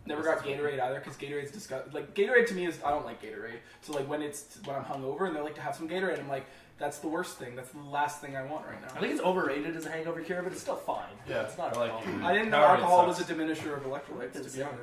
Never got Gatorade either because Gatorade's disgusting. Like Gatorade to me is I don't like Gatorade. So like when I'm hungover and they're like to have some Gatorade, I'm like that's the worst thing. That's the last thing I want right now. I think it's overrated as a hangover cure, but it's still fine. Yeah, it's not. I didn't know alcohol was a diminisher of electrolytes. To be honest,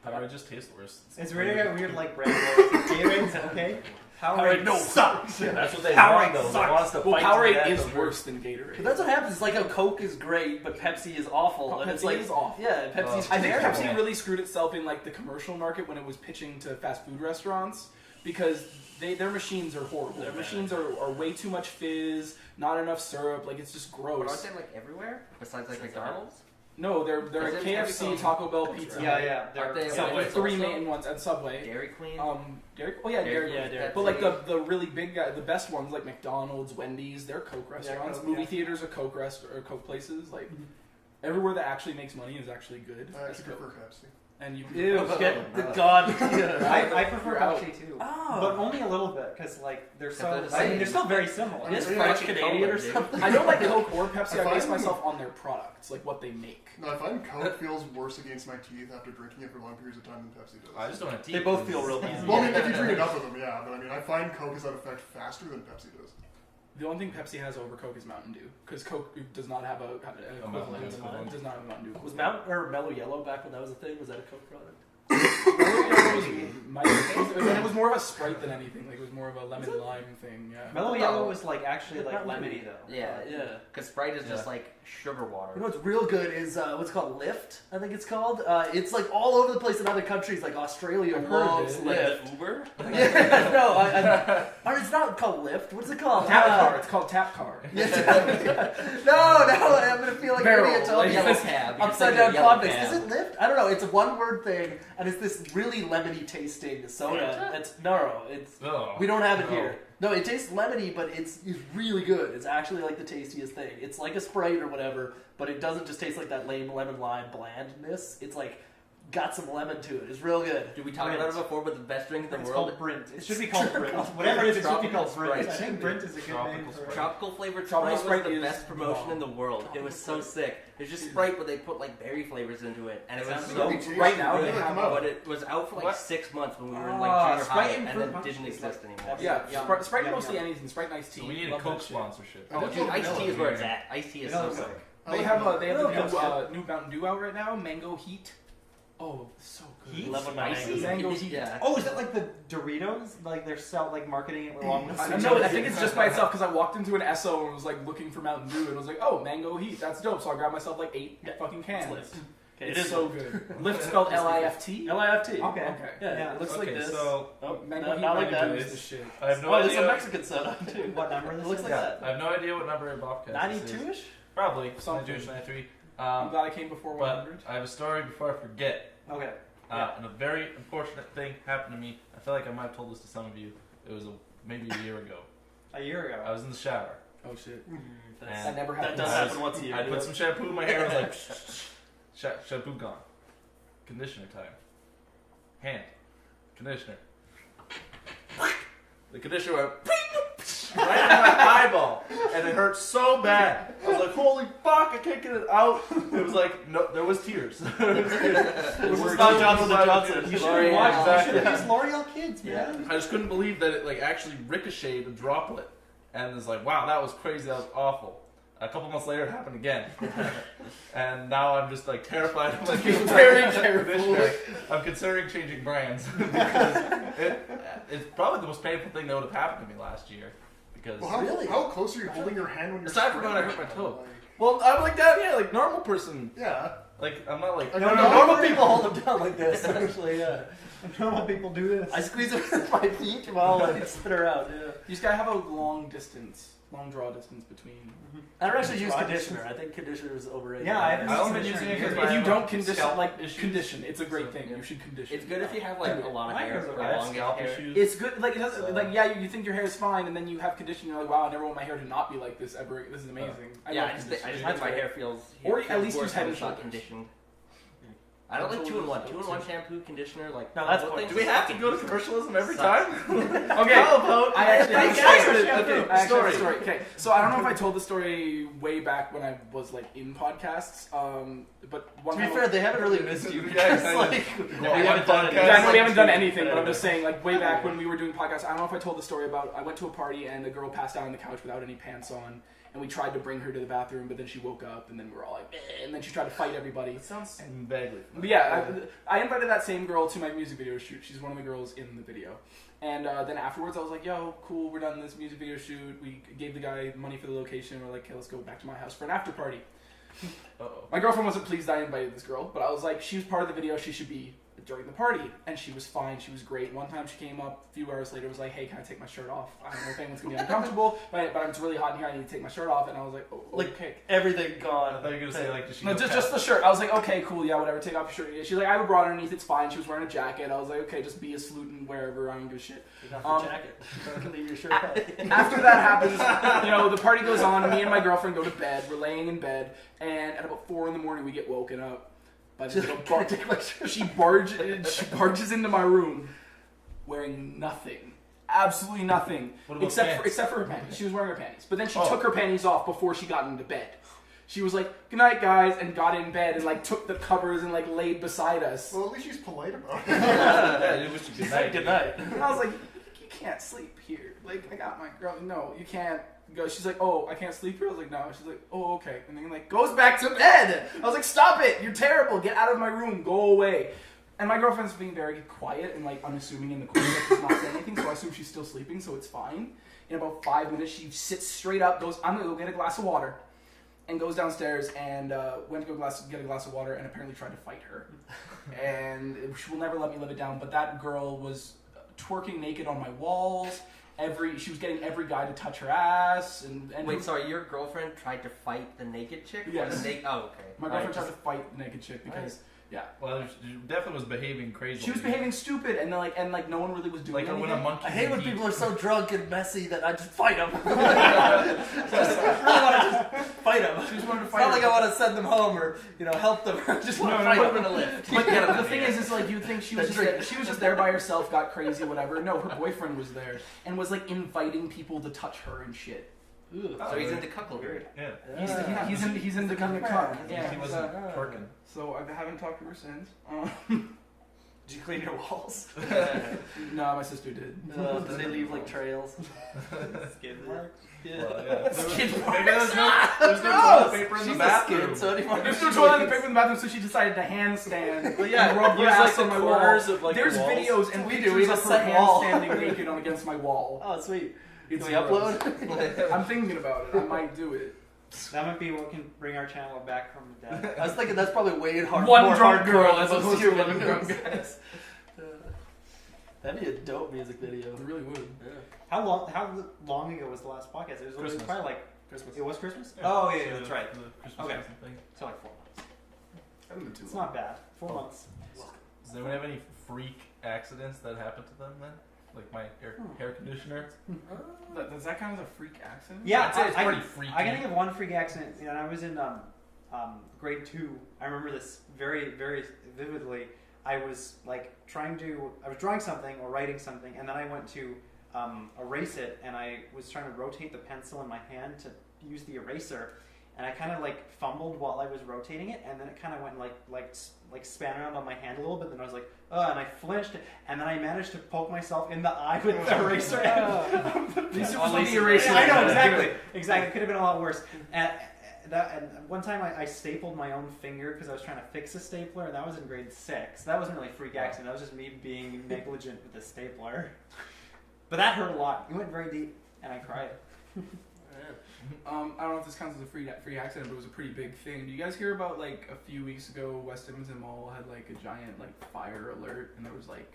Powerade just tastes worse. It's really weird like brand loyalty. Gatorade's okay. Powerade sucks. Yeah, that's what they Powerade want, though. sucks. They want us to fight Powerade is worse than Gatorade. But that's what happens. It's like how Coke is great, but Pepsi is awful. And Pepsi it's like, is awful. Yeah, Pepsi's I think terrible. Pepsi really screwed itself in like the commercial market when it was pitching to fast food restaurants because their machines are horrible. Their machines are way too much fizz, not enough syrup. Like it's just gross. But aren't they like everywhere besides like McDonald's? No, they're at KFC, Taco Bell, Pizza. Yeah. Aren't they Subway, three main ones, and Subway. Dairy Queen. Dairy. Oh yeah, Dairy. Dairy. But like the really big guy, the best ones like McDonald's, Wendy's, they're Coke restaurants. Coke, Movie theaters are Coke or Coke places. Like everywhere that actually makes money is actually good. I actually prefer Pepsi. And you Get the god. I prefer Pepsi too, Oh. but only a little bit because like they're so. They're the I mean, same. they're still very similar. Is Yeah, French like Canadian or Coke, something? I don't like Coke or Pepsi. I base find- myself on their products, like what they make. No, I find Coke feels worse against my teeth after drinking it for long periods of time than Pepsi does. I just don't have teeth. They both feel real easy. Well, I mean, if you drink enough of them, yeah. But I mean, I find Coke has that effect faster than Pepsi does. The only thing Pepsi has over Coke is Mountain Dew, because Coke does not have an equivalent. Mountain Dew equivalent. Does not have a Mountain Dew. Was Mellow Yellow back when that was a thing? Was that a Coke product? It was more of a Sprite than anything. Like it was more of a lemon lime thing. Yeah. Mellow Yellow was like actually like lemony though. Yeah, Yeah. because Sprite is just like sugar water. You know what's real good is what's called Lyft, I think it's called. It's like all over the place in other countries, like Australia I've heard of loves it. Lyft. Uber? Yeah, no, or it's not called Lyft. What's it called? Tap car. It's called Tap Car. No, I'm gonna feel like an idiot telling you Yellow this cab. upside down context. Is it Lyft? I don't know. It's a one-word thing, and it's this really lemony tasting soda. It's we don't have it here. No, it tastes lemony, but it's really good. It's actually like the tastiest thing. It's like a Sprite or whatever, but it doesn't just taste like that lame lemon lime blandness. It's like got some lemon to it. It's real good. Did we talk about it before? But the best drink in the It's world. called Brint. It should be called Brint. Whatever it is, it should be called Brint. I think Brint is a good name for it. Tropical flavored Tropical Sprite Sprite was the is best promotion in the world. It was so sick. It's just Sprite, but they put like berry flavors into it, and it was so Right now When they did it have. come out? But it was out for like 6 months when we were in like Ah, junior high, Sprite and and fruit then punch didn't is exist like- anymore. Yeah, Sprite Yum, mostly yum. anything. Sprite and iced tea. So we need a Love Coke that shit. sponsorship. Oh, dude, iced tea is where it's at. Iced tea is so sick. They have the Yeah. new Mountain Dew out right now. Mango Heat. Oh, so good. Heat? Love when my Spicy. Mango Heat. Yeah. Oh, is that like the Doritos? Like they're like marketing it along with. I don't know. I think it's just by itself because I walked into an Esso and was like looking for Mountain Dew and was like, oh, Mango Heat, that's dope. So I grabbed myself like 8 fucking cans. It's Lyft. Okay, It's it is so good. Lift spelled L-I-F-T. L-I-F-T. Okay. Yeah, it looks like Okay, this. so Oh, Mango not, Heat not like Mango that. Dew is the shit. I have no Oh, there's a idea. Mexican soda too. What number this It looks is? like that. I have no idea what number Abopcast this is. 92-ish? Probably. Something. 92, 93. I'm glad I came before But 100. I have a story before I forget. Okay. And a very unfortunate thing happened to me. I feel like I might have told this to some of you. It was maybe a year ago. A year ago. I was in the shower. Oh shit. That's- That never That happens. does happen once a year. I put some shampoo in my hair. I was like, shampoo gone. Conditioner time. Hand. Conditioner. The conditioner went right in my eyeball, and it hurt so bad. I was like, "Holy fuck! I can't get it out." It was like, no, there was tears. It was Scott Johnson and Johnson. You should L'Oreal. watch. Exactly. You should use L'Oreal Kids, man. I just couldn't believe that it like actually ricocheted a droplet, and it's like, wow, that was crazy. That was awful. A couple months later, it happened again, and now I'm just like terrified. I'm like, Very careful. I'm considering changing brands because it's probably the most painful thing that would have happened to me last year. Because Well, how close are you holding your hand when you're Aside from spraying when I hurt my it? toe. Like, well, I'm like that, yeah, like normal person. yeah. Like I'm not like Like, No, I'm no, not Normal worried. people hold them down like this, actually, yeah. Normal people do this. I squeeze it with my feet while I spit her out, yeah. You just gotta have a long draw distance between. I don't actually use Draw conditioner. distance. I think conditioner is overrated. Yeah, I haven't I used only been conditioner using it in because years. If you don't condition, scalp like issues. condition, it's a great thing. Yeah. You should condition. It's good if you have like a lot of Mine hair goes or around. long scalp hair. issues. It's good. Like it has, So- like yeah, you think your hair is fine, and then you have condition. You're like, wow, I never want my hair to not be like this ever. This is amazing. Yeah, love I just conditioner. think my hair feels. Or feels at least worse use Head when and it's not Shoulders. conditioned. I don't like 2-in-1. 2-in-1 shampoo, conditioner, like... No, that's those pointless. things Do we have to go to commercialism every time? Okay. I actually have a story. story. Okay, so I don't know if I told the story way back when I was like in podcasts, but one To be time fair, they haven't really missed you. Yeah, Because, like, we haven't done it. Exactly, we haven't done anything, but I'm just saying, like, way back when we were doing podcasts, I don't know if I told the story about, I went to a party and a girl passed out on the couch without any pants on, and we tried to bring her to the bathroom, but then she woke up, and then we were all like, eh, and then she tried to fight everybody. It sounds vaguely. But yeah, I invited that same girl to my music video shoot. She's one of the girls in the video. And then afterwards, I was like, yo, cool, we're done this music video shoot. We gave the guy money for the location. We're like, okay, let's go back to my house for an after party. Uh-oh. My girlfriend wasn't pleased I invited this girl, but I was like, she was part of the video, she should be during the party. And she was fine, she was great. One time she came up a few hours later, was like, hey, can I take my shirt off? I don't know if anyone's going to be uncomfortable, but it's really hot in here, I need to take my shirt off. And I was like, oh, okay. everything I gone. thought you were going to say, like, No, just the shirt. I was like, okay, cool, yeah, whatever, take off your shirt. She's like, I have a bra underneath, it's fine. She was wearing a jacket. I was like, okay, just be a salute wherever, I don't give a shit. Take off your jacket. Leave your shirt on. After that happens, the party goes on, me and my girlfriend go to bed, we're laying in bed, and at about 4 in the morning we get woken up by this little she barges into my room wearing nothing. Absolutely nothing. Except for her panties. She was wearing her panties. But then she took her panties off before she got into bed. She was like, good night, guys, and got in bed and like took the covers and like laid beside us. Well, at least she's polite about it. Yeah, it was good night. Good night. And I was like, you can't sleep here. Like, I got my girl. No, you can't go. She's like, oh, I can't sleep here? I was like, no. She's like, oh, okay. And then like goes back to bed. I was like, stop it. You're terrible. Get out of my room. Go away. And my girlfriend's being very quiet and like unassuming in the corner. She's not saying anything, so I assume she's still sleeping, so it's fine. In about 5 minutes, she sits straight up, goes, I'm going to go get a glass of water. And goes downstairs and went to go get a glass of water and apparently tried to fight her. And she will never let me live it down. But that girl was twerking naked on my walls. She was getting every guy to touch her ass. And Wait, sorry, your girlfriend tried to fight the naked chick? Yes. Oh, okay. My girlfriend tried to fight the naked chick because... Yeah. Well, she definitely was behaving crazy. She was behaving stupid, and like no one really was doing anything. When a monkey. I hate when people are so drunk and messy that I just fight them. Fight them. She just wanted to fight. It's not like I want to send them home or help them. I just want to fight them in a lift. But the thing is like you'd think she was just there by herself, got crazy, whatever. No, her boyfriend was there and was like inviting people to touch her and shit. So he's into cuckoldry. Yeah. He's into kind of cuck. Yeah. He wasn't twerking. So I haven't talked to her since. Did you clean your walls? No, my sister did. Did they leave like trails? Skid marks? Yeah. Well, yeah. Skid Maybe there's no toilet paper in the bathroom. So There's no toilet paper in the bathroom, so she decided to handstand. But yeah, and rub her use, ass like, on the my corners wall. of, like, There's the walls. videos and We pictures have of her set wall. handstanding naked against my wall. Oh, sweet. It's Can we gross. upload? I'm thinking about it. I might do it. That might be what can bring our channel back from the dead. I was thinking that's probably way hard. One more drunk hardcore girl than as most opposed to 11 videos. drunk guys. That'd be a dope music video. It really would. Yeah. How long ago was the last podcast? It was Christmas. probably like Christmas. It was Christmas? Yeah. Oh yeah, that's right. The Christmas Okay. season thing. So like 4 months. I don't know too It's long. not bad. 4 months. Does anyone have any freak accidents that happened to them then? Like my hair conditioner? Does that count as a freak accident? Yeah, I'd say it's pretty freaky. I can think of one freak accident. And I was in grade 2. I remember this very, very vividly. I was drawing something or writing something, and then I went to erase it, and I was trying to rotate the pencil in my hand to use the eraser, and I kind of like fumbled while I was rotating it, and then it kind of went like span around on my hand a little bit. Then I was like, and I flinched, and then I managed to poke myself in the eye with the eraser. The eraser. I know exactly. It could have been a lot worse. And one time I stapled my own finger because I was trying to fix a stapler, and that was in grade 6. That wasn't really a freak accident. That was just me being negligent with the stapler. But that hurt a lot. It went very deep, and I cried. I don't know if this counts as a free accident, but it was a pretty big thing. Do you guys hear about like a few weeks ago, West Edmonton Mall had like a giant like fire alert, and there was like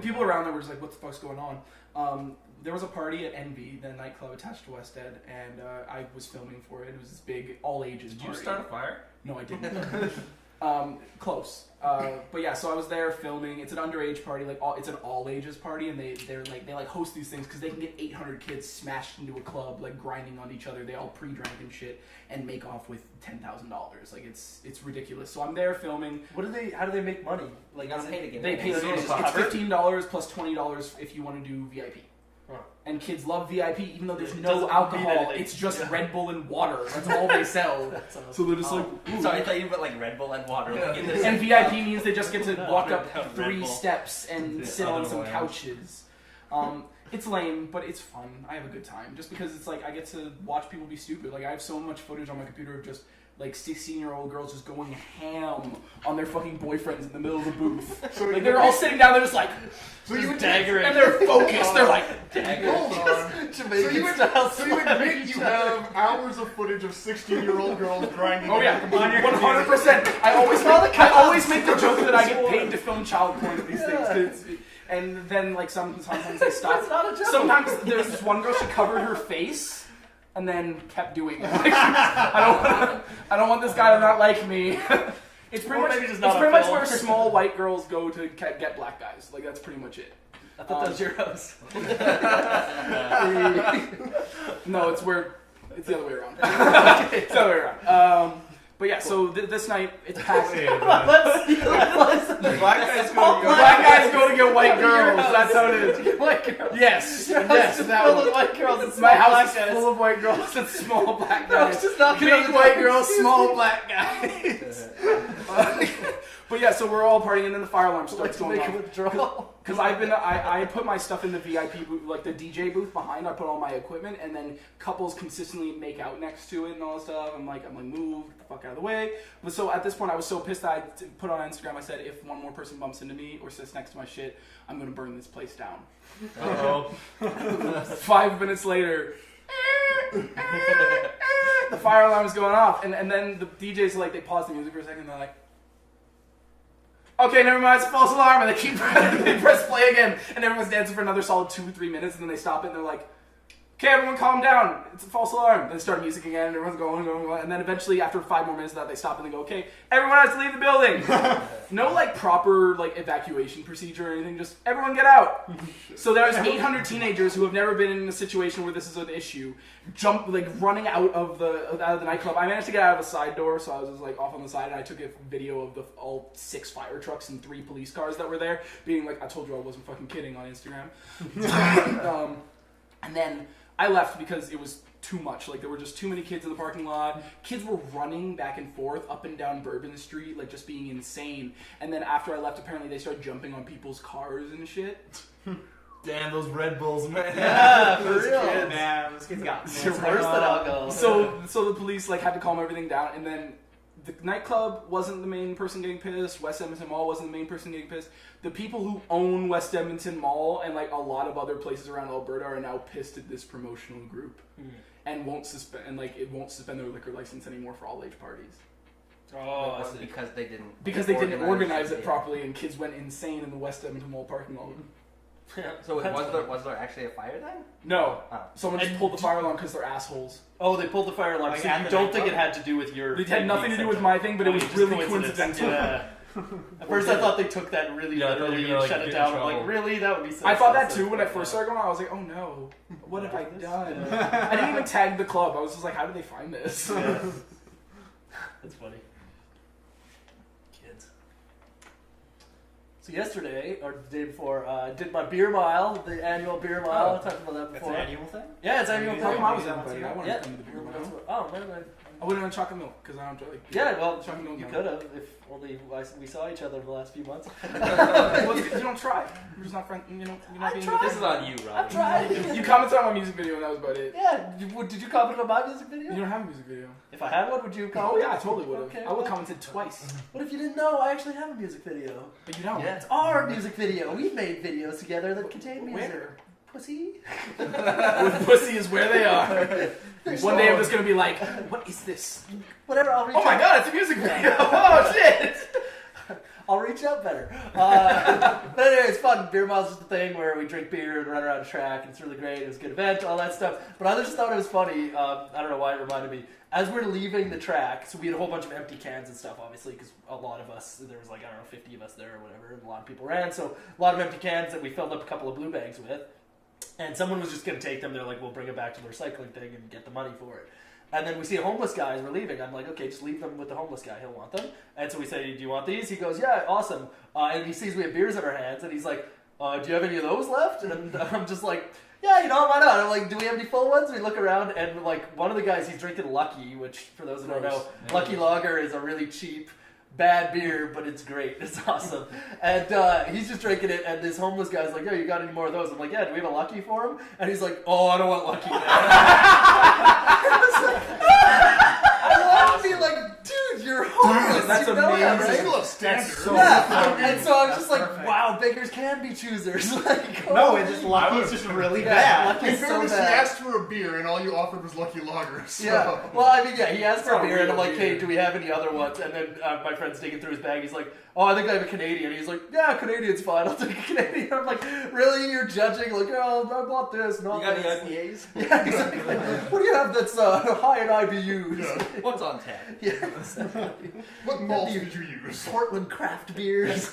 people around there were just like, what the fuck's going on? There was a party at Envy, the nightclub attached to West Ed, and I was filming for it. It was this big all ages Did party. you start a fire? No, I didn't. Close. But yeah, so I was there filming. It's an underage party, it's an all ages party, and they host these things because they can get 800 kids smashed into a club, like grinding on each other. They all pre-drank and shit, and make off with $10,000. Like it's ridiculous. So I'm there filming. How do they make money? Like, you gotta pay to get They pay. It's $15 plus $20 if you want to do VIP. Huh. And kids love VIP, even though there's no alcohol. It's just Red Bull and water. That's all they sell. So they're just like. Ooh. Sorry, I thought you meant like Red Bull and water. Yeah. And VIP means they just get to walk up 3 steps and sit on some couches. It's lame, but it's fun. I have a good time. Just because it's like I get to watch people be stupid. Like I have so much footage on my computer of just like 16-year-old girls just going ham on their fucking boyfriends in the middle of the booth. So like they're all sitting down, they're just like, so you daggering, and they're focused. They're like, daggering. So you admit you have hours of footage of 16-year-old girls grinding. Oh yeah, 100%. I always make the joke that I get paid to film child porn at these things. And then like sometimes they stop. It's not a joke. Sometimes there's this one girl, she covered her face. And then kept doing it. Like, I don't want this guy to not like me. It's pretty much where small white girls go to get black guys. Like that's pretty much it. I thought that was your house. No, it's the other way around. It's the other way around. But yeah, so this night it's packed. Black guys go to get white girls. That's how it is. White girls. Yes, Your yes. house is That full one. of white girls and small My house black is guys. full of white girls and small black guys. Just not Big white girls, small black guys. But yeah, so we're all partying, and then the fire alarm starts going make a off. withdrawal. Because I put my stuff in the VIP booth, like the DJ booth behind. I put all my equipment, and then couples consistently make out next to it and all that stuff. I'm like, move the fuck out of the way. But so at this point, I was so pissed that I put on Instagram. I said, if one more person bumps into me or sits next to my shit, I'm gonna burn this place down. Uh-oh. 5 minutes later, the fire alarm is going off, and then the DJs like they pause the music for a second. And they're like, okay, never mind, it's a false alarm, and they press play again, and everyone's dancing for another solid 2-3 minutes, and then they stop it, and they're like, okay, everyone calm down, it's a false alarm. Then they start music again, and everyone's going, and then eventually, after 5 more minutes of that, they stop and they go, okay, everyone has to leave the building. No, like, proper, like, evacuation procedure or anything, just, everyone get out. So there's 800 teenagers who have never been in a situation where this is an issue, running out of the nightclub. I managed to get out of a side door, so I was just, like, off on the side, and I took a video of all 6 fire trucks and 3 police cars that were there, being like, I told you I wasn't fucking kidding on Instagram. And then I left because it was too much. Like, there were just too many kids in the parking lot. Kids were running back and forth up and down Bourbon Street, like, just being insane. And then after I left, apparently they started jumping on people's cars and shit. Damn, those Red Bulls, man. Yeah, for real. Kids, man, those kids got It's worse than alcohol. So the police, like, had to calm everything down. And then the nightclub wasn't the main person getting pissed. West Edmonton Mall wasn't the main person getting pissed. The people who own West Edmonton Mall and like a lot of other places around Alberta are now pissed at this promotional group and won't suspend their liquor license anymore for all age parties. Oh, I see. Because they didn't organize it properly, and kids went insane in the West Edmonton Mall parking lot. So was there actually a fire then? No, Oh. someone just pulled the fire alarm because they're assholes. Oh, they pulled the fire alarm. Like So at you the don't think nightclub? it had to do with your... It had nothing to do with my thing, but it was just really coincidence. coincidental. Yeah. At first I thought they took that really literally and shut it down. I'm like, really? That would be so I thought that sensitive. too when I first started going on. I was like, oh no, what have I done? I didn't even tag the club. I was just like, how did they find this? Yeah. That's funny. Kids. So yesterday, or the day before, did my beer mile, the annual beer mile. I talked about that It's before. an annual thing? Yeah, it's annual. How thing. come I was invited? I wanted Yeah. to come to the beer That's mile. what- Oh man, I wouldn't have chocolate milk because I don't like. yeah. Well, Chocolate milk. you could have if only we saw each other in the last few months. Well, you don't try. You're just not friends. You're not being. This is on you, Rob. I've tried. You commented on my music video and that was about it. Yeah. Did you comment on my music video? You don't have a music video. If I had one, would you comment? Oh yeah, I totally would have. Okay, I would well. have commented twice, What if you didn't know? I actually have a music video. but you don't. Yeah. It's our music video. We've made videos together that contain music. Where? Pussy. Pussy is where they are. One day I'm just gonna be like, what is this? Whatever. I'll reach Oh my out. god, it's a music video. Oh shit. I'll reach out better. But anyway, it's fun. Beer Mile's just a thing where we drink beer and run around the track, and it's really great. It was a good event, all that stuff. But I just thought it was funny. I don't know why it reminded me. As we're leaving the track, so we had a whole bunch of empty cans and stuff, obviously, because a lot of us, there was 50 of us there or whatever, and a lot of people ran, so a lot of empty cans that we filled up a couple of blue bags with. And someone was just going to take them. They're like, we'll bring it back to the recycling thing and get the money for it. And then we see a homeless guy as we're leaving. I'm like, okay, just leave them with the homeless guy. He'll want them. And so we say, do you want these? He goes, yeah, awesome. And he sees we have beers in our hands, and he's like, do you have any of those left? And I'm just like, yeah, why not? I'm like, do we have any full ones? We look around, and one of the guys, he's drinking Lucky, which, for those who don't know, Lucky Lager is a really cheap, bad beer, but it's great. It's awesome. And he's just drinking it, and this homeless guy's like, yo, you got any more of those? I'm like, yeah, do we have a Lucky for him? And he's like, oh, I don't want Lucky. I want to be like, dude, you're homeless. That's you know amazing. that, right? Still a standard. So And so I was just like, perfect. wow, beggars can be choosers. Like, No, it's just Lucky's just really bad. Lucky's In so fairness, he bad. asked for a beer, and all you offered was Lucky Lager. So. Yeah. Well, I mean, yeah, he asked for a It's not beer, and I'm real like, hey, beer. do we have any other ones? And then my friend's digging through his bag. He's like, oh, I think I have a Canadian. He's like, yeah, Canadian's fine. I'll take a Canadian. I'm like, really? You're judging? Like, oh, I bought this, not You got this. any IPAs? Yeah, exactly. What do you have that's high in IBUs? Yeah. What's on tap? Yeah, exactly. What malt did you use? Portland craft beers.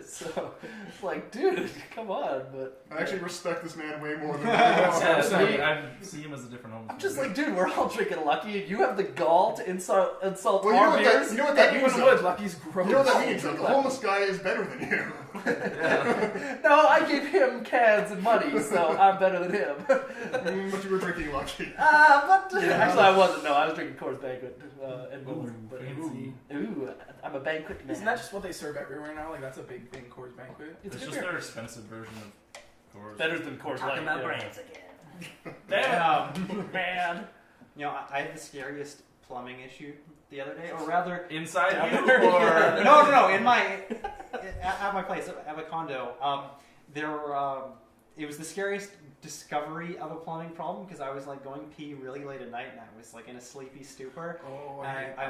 So it's like, dude, come on. But I actually respect this man way more than Yeah, I see him as a different homeless. I'm just like, dude, we're all drinking Lucky, and you have the gall to insult Well, you know our what beers. you know what that You means? would. though? Lucky's gross. You know what that means? though? The homeless guy is better than you. No, I gave him cans and money, so I'm better than him. But you were drinking Lucky. Actually, I wasn't. No, I was drinking Coors Banquet and Moon. But fancy. ooh, I'm a banquet man. Isn't that just what they serve everywhere now? Like, that's a big thing, Coors Banquet. It's a just good beer. their expensive version of Coors. Better than Coors Light. Talking about yeah. brands again. Damn, man. You know, I had the scariest plumbing issue the other day, or rather, Inside you, Yeah. or no, in my at my place, at my condo, there were it was the scariest discovery of a plumbing problem because I was like going pee really late at night and I was like in a sleepy stupor. Oh, And I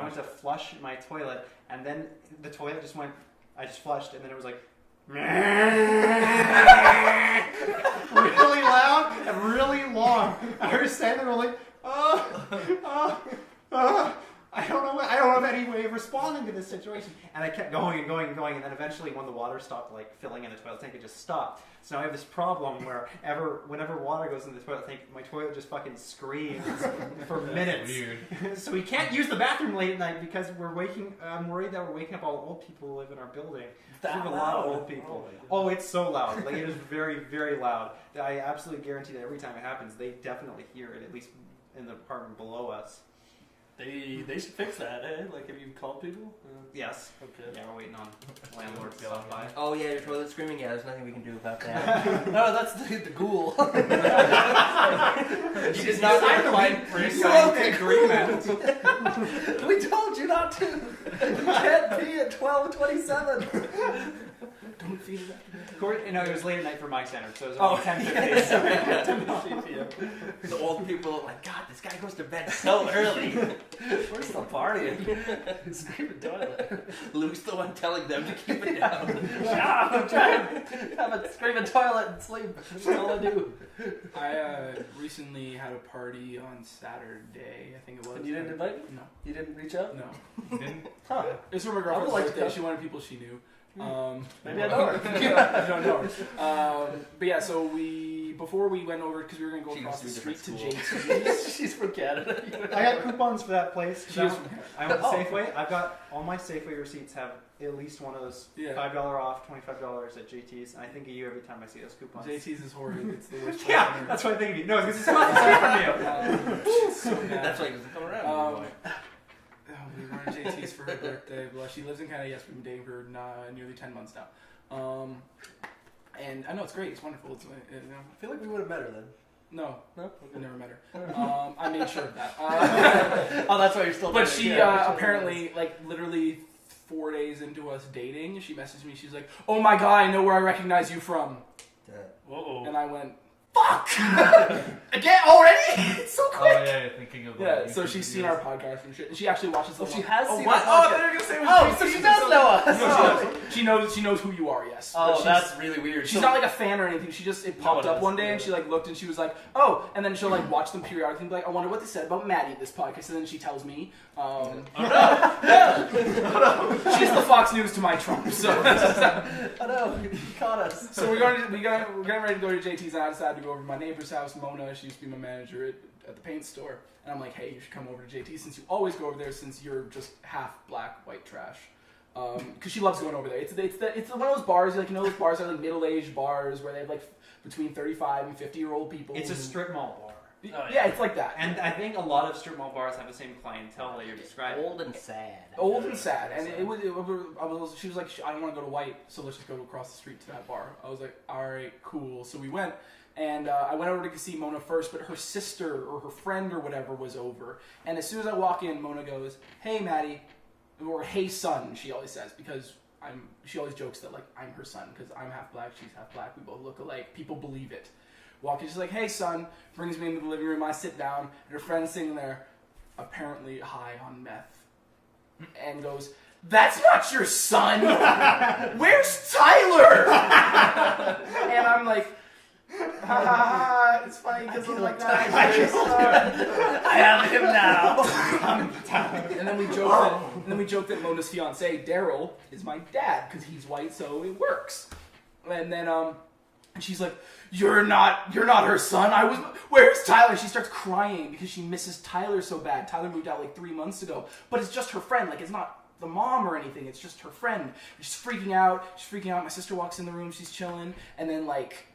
went to flush my toilet, and then the toilet just went. I just flushed, and then it was like really loud and really long. I was standing there like, I don't know of any way of responding to this situation. And I kept going and going and going, and then eventually, when the water stopped like filling in the toilet tank, it just stopped. So now I have this problem where whenever water goes in the toilet tank, my toilet just fucking screams for minutes. weird. So we can't use the bathroom late at night because I'm worried that we're waking up all the old people who live in our building. We have a lot of old people. Oh, it's so loud. Like, it is very, very loud. I absolutely guarantee that every time it happens, they definitely hear it, at least in the apartment below us. They should fix that, eh? Like, have you called people? Yes. Okay. Yeah, we're waiting on landlord to stop by. Oh yeah, your toilet screaming. Yeah, there's nothing we can do about that. No, that's the ghoul. You did not find for signed agreement. We told you not to. You can't pee at 12:27. Don't feed it It was late at night for my center, so it was Oh, around 10:50. The old people are like, God, this guy goes to bed so early. We're still partying. Screaming toilet. Luke's the one telling them to keep it down. I'm trying to have a screaming toilet and sleep. That's all I do. I recently had a party on Saturday, I think it was. And you didn't invite me? No. You didn't reach out? No. Didn't? Huh. It's for my I would girlfriend's like to birthday. come. She wanted people she knew. Maybe I know her. I don't know her. But yeah, so before we went over, because we were going to go She across the was to a street to different JT's. She's from Canada. I got coupons for that place. She is from I went to Oh. Safeway. I've got all my Safeway receipts have at least one of those Yeah. $5 off, $25 at JT's, and I think of you every time I see those coupons. JT's is horrid. It's the worst place Yeah, on earth. that's what I think of you. No, it's because it's from you. It's so bad. That's why he doesn't come around. Oh, we were at JT's for her birthday. Well, she lives in Canada. Yes, we've been dating for nearly 10 months now. And I know it's great. It's wonderful. It's, I feel like we would have met her then. No, No? I never met her. I made sure of that. Oh, that's why you're still But dating. she Yeah, apparently, like, literally 4 days into us dating, she messaged me. She's like, "Oh my god, I know where I recognize you from." Whoa. And I went, "Fuck! Again already? It's so Oh quick." yeah, thinking of Yeah, so she's seen our podcast and shit. And she actually watches the Oh, she one- has oh, seen what? our Oh, podcast. they're gonna say it was Oh, JT's so she or does know us. She knows who you are. Yes. Oh, that's really weird. She's not like a fan or anything. It popped up one day and she like looked and she was like, oh, and then she'll like watch them periodically and be like, I wonder what they said about Maddie this podcast. And then she tells me, she's the Fox News to my Trump. So oh no, you caught us. So we're getting ready to go to JT's, and I decided to go over to my neighbor's house, Mona. She used to be my manager at the paint store, and I'm like, hey, you should come over to JT since you always go over there since you're just half black, white trash. Because she loves going over there. It's one of those bars, like, you know, those bars are like middle-aged bars where they have like between 35 and 50-year-old people. It's a strip mall bar. Yeah, it's like that. And I think a lot of strip mall bars have the same clientele that you're describing. Old and sad. Old and sad. And she was like, I don't want to go to White, so let's just go across the street to that bar. I was like, all right, cool. So we went, and I went over to see Mona first, but her sister or her friend or whatever was over. And as soon as I walk in, Mona goes, hey, Maddie, or hey, son, she always says, because she always jokes that, like, I'm her son, because I'm half black, she's half black, we both look alike. People believe it. Walking, she's like, hey, son, brings me into the living room, I sit down, and her friend's sitting there, apparently high on meth, and goes, that's not your son! Where's Tyler? And I'm like, ha ha ha, it's funny because I'm like, I have him now. And then we joke that Mona's fiance, Daryl, is my dad, because he's white, so it works. And then, and she's like, you're not her son. Where's Tyler? She starts crying because she misses Tyler so bad. Tyler moved out like 3 months ago, but it's just her friend. Like, it's not the mom or anything. It's just her friend. She's freaking out. My sister walks in the room. She's chilling, and then like,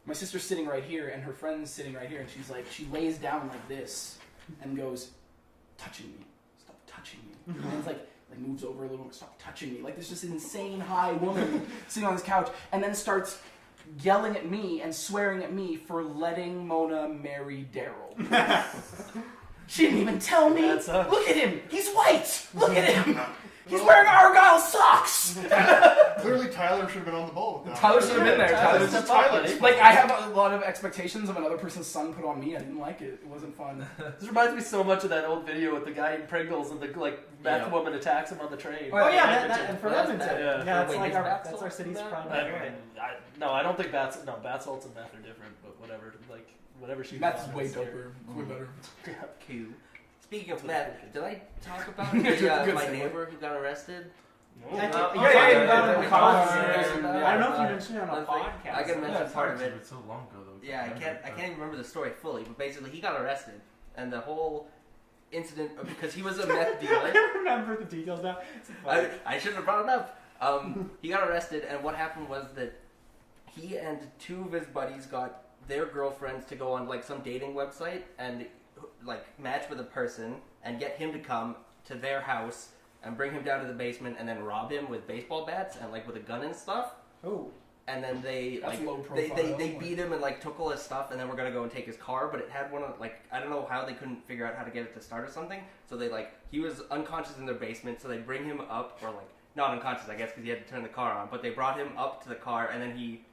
my sister's sitting right here, and her friend's sitting right here, and she's like, she lays down like this, and goes, touching me. Stop touching me. And it's like moves over a little. Stop touching me. Like, there's this insane high woman sitting on this couch, and then starts yelling at me and swearing at me for letting Mona marry Daryl. She didn't even tell me. Look at him. He's white. Look at him. He's wearing Argyle socks. Clearly, Tyler should have been on the ball with that. Tyler should have been there. Tyler. Like, I have a lot of expectations of another person's son put on me. I didn't like it. It wasn't fun. This reminds me so much of that old video with the guy in Pringles and the meth woman attacks him on the train. Oh yeah, and for Edmonton. Yeah, that's like that's our city's prime. No, I don't think bath salts and meth are different, but whatever. Like, whatever she. Meth is way doper. It's way better. Q. Speaking of meth, did I talk about my neighbor who got arrested? I don't know if you mentioned it on a podcast. I can mention part of it. It's so long ago, though. Yeah, I can't even remember the story fully, but basically he got arrested, and the whole incident, because he was a meth dealer. I don't remember the details now. I shouldn't have brought it up. He got arrested, and what happened was that he and two of his buddies got their girlfriends to go on like some dating website and like match with a person and get him to come to their house and bring him down to the basement and then rob him with baseball bats and like with a gun and stuff. Oh. And then they That's like low profile. they beat him and like took all his stuff, and then we're gonna go and take his car, but it had one of like, I don't know how they couldn't figure out how to get it to start or something. So they like, he was unconscious in their basement, so they bring him up, or like not unconscious I guess because he had to turn the car on, but they brought him up to the car and then he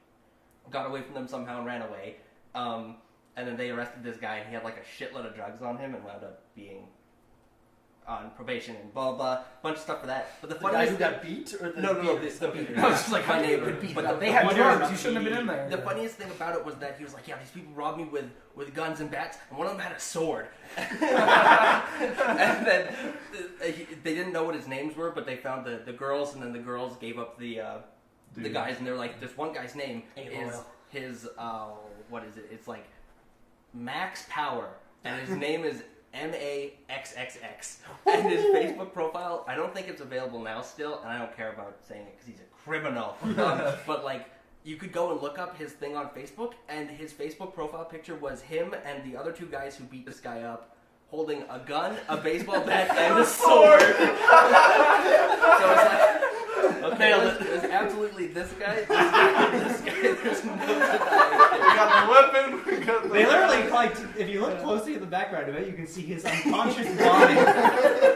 got away from them somehow and ran away. And then they arrested this guy, and he had like a shitload of drugs on him and wound up being on probation and blah blah, bunch of stuff for that. But the funniest thing, got beat, or the no, the beater. No, it's just like my neighbor. But they had drugs. You shouldn't have been in there. The funniest thing about it was that he was like, yeah, these people robbed me with guns and bats, and one of them had a sword. And then they didn't know what his names were, but they found the girls, and then the girls gave up the guys, and they're like, this one guy's name is his what is it? It's like Max Power, and his name is MAXXX. And his Facebook profile, I don't think it's available now still, and I don't care about saying it because he's a criminal. But like, you could go and look up his thing on Facebook, and his Facebook profile picture was him and the other two guys who beat this guy up holding a gun, a baseball bat, and a sword. So it's like, okay, it's absolutely this guy, this guy, there's no denying. We got the weapon, we got the... They literally, like, if you look closely at the background of it, you can see his unconscious body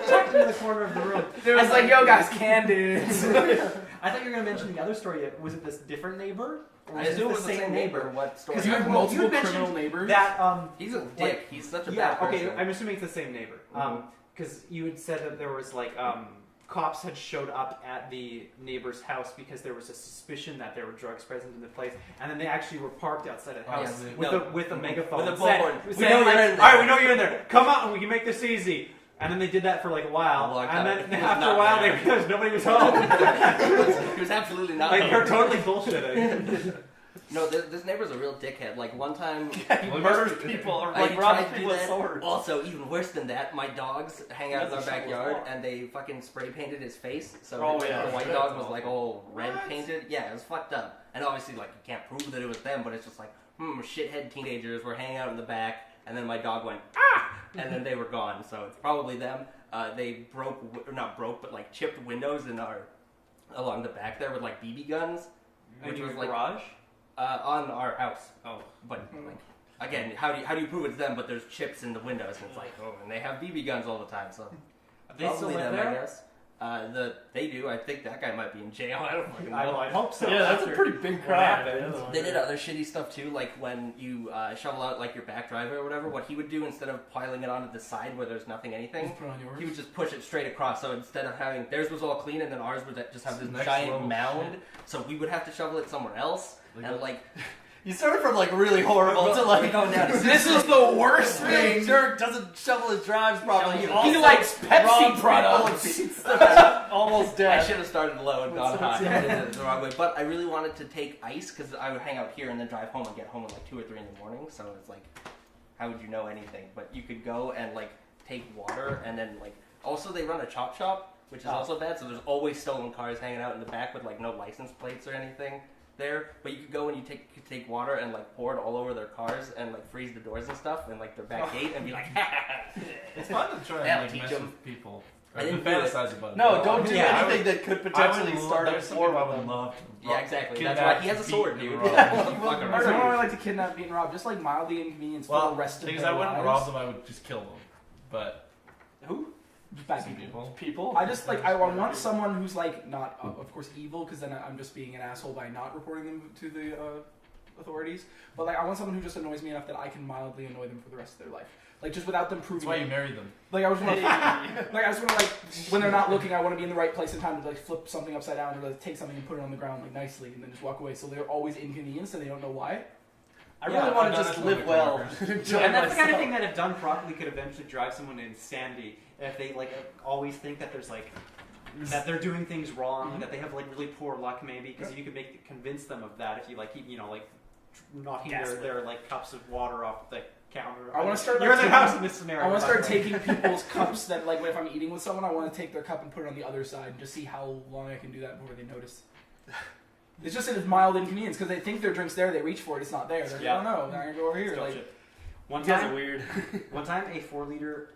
tucked into the corner of the room. There was like, yo guys, candids. I thought you were going to mention the other story. Was it this different neighbor? Or I assume it was the same neighbor. What story? Because you have multiple criminal neighbors. That, he's a dick. like, he's such a bad person. Okay, I'm assuming it's the same neighbor. Because you had said that there was, like, cops had showed up at the neighbor's house because there was a suspicion that there were drugs present in the place, and then they actually were parked outside the house with a megaphone. With a bullhorn. Saying, like, all right, we know you're in there. Come on, we can make this easy. And then they did that for like a while, and then after a while they realized nobody was home. He was absolutely not like home. they're totally bullshitting. No, this neighbor's a real dickhead. Like one time, he murders people or like robs people with swords. Also, even worse than that, my dogs hang out in our backyard and they fucking spray painted his face. So the white dog was like all red painted. Yeah, it was fucked up. And obviously, like you can't prove that it was them, but it's just like, shithead teenagers were hanging out in the back, and then my dog went and then they were gone. So it's probably them. They like chipped windows in along the back there with like BB guns, which was like garage. On our house. Oh, but like again, how do you prove it's them? But there's chips in the windows, and it's like, and they have BB guns all the time. So they still live them, there? I guess. They do. I think that guy might be in jail. I don't fucking know. I hope so. Yeah, that's a pretty big crime. They did other shitty stuff too, like when you shovel out like your back driveway or whatever. What he would do instead of piling it onto the side where there's anything, he would just push it straight across. So instead of having theirs was all clean, and then ours would just have this giant mound. So we would have to shovel it somewhere else. And like, you started from like really horrible to like going down. This is the worst thing. Dirk doesn't shovel his drives properly. He likes Pepsi products. Almost dead. I should have started low and gone high. I did it the wrong way. But I really wanted to take ice because I would hang out here and then drive home and get home at like 2 or 3 in the morning. So it's like, how would you know anything? But you could go and like take water and then like also they run a chop shop, which is also bad. So there's always stolen cars hanging out in the back with like no license plates or anything there, but you could go and you take water and like pour it all over their cars and like freeze the doors and stuff and like their back gate and be like, it's fun to try and like, mess with people. I didn't fantasize about it. No, don't do anything that could potentially start a war I with would them. love to. Yeah, exactly. That's why he has a sword, dude. I don't really like to kidnap, beat, and rob. Just like mildly inconvenience for the rest of their lives. I wouldn't rob them. I would just kill them. But who? Bad people. People. I just like I want someone who's like not of course evil, because then I'm just being an asshole by not reporting them to the authorities. But like I want someone who just annoys me enough that I can mildly annoy them for the rest of their life. Like just without them proving. That's why you marry them. Like I just want to like when they're not looking, I want to be in the right place in time to like flip something upside down or like take something and put it on the ground like nicely and then just walk away. So they're always inconvenienced and they don't know why. I really want to just live well. And that's the kind of thing that, if done properly, could eventually drive someone to insanity. If they like always think that there's like that they're doing things wrong, that they have like really poor luck, maybe, because you can convince them of that if you like keep knocking their like cups of water off the counter. I want to start. You're in the house in this scenario. I want to start taking people's cups that like if I'm eating with someone, I want to take their cup and put it on the other side and just see how long I can do that before they notice. It's just a mild inconvenience because they think their drink's there, they reach for it, it's not there. They're like, oh no, now I can go over here. Like, one time, one time, a 4-liter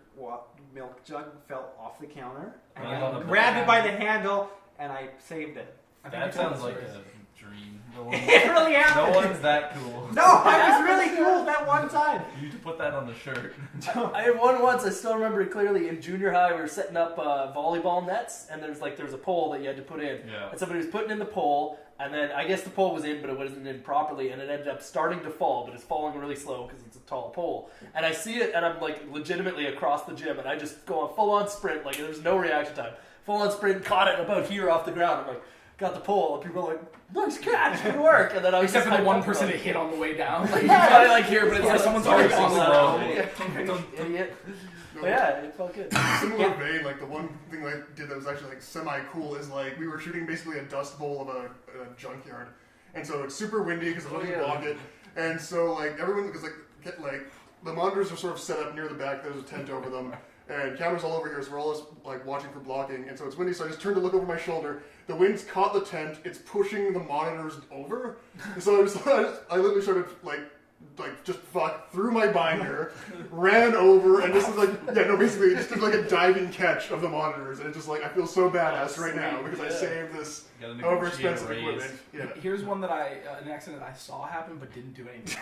milk jug fell off the counter, and I grabbed it by the handle, and I saved it. That sounds like a dream. It really happened. No one's that cool. No, I was really cool that one time. You need to put that on the shirt. I had one once, I still remember it clearly. In junior high, we were setting up volleyball nets, and there was a pole that you had to put in. Yeah. And somebody was putting in the pole, and then I guess the pole was in, but it wasn't in properly, and it ended up starting to fall, but it's falling really slow because it's a tall pole. And I see it, and I'm like legitimately across the gym, and I just go on full-on sprint, like there's no reaction time. Full-on sprint, caught it about here off the ground. I'm like, got the pole, and people are like, nice catch, good work. And then I was except for the one person that hit on the way down. Like, you got it like here, but it's like someone's already on the road. Idiot. But yeah, it felt good. Similar vein, like the one thing I did that was actually like semi-cool is like we were shooting basically a dust bowl of a junkyard, and so it's super windy because it's only block it, and so like everyone because like the monitors are sort of set up near the back. There's a tent over them, and cameras all over here, so we're all just like watching for blocking, and so it's windy. So I just turned to look over my shoulder. The wind's caught the tent. It's pushing the monitors over, and so I literally started like just threw my binder, ran over, and just basically just did like a diving catch of the monitors, and it's just like I feel so badass right now because I saved this however expensive equipment. Yeah. Here's one that an accident I saw happen but didn't do anything.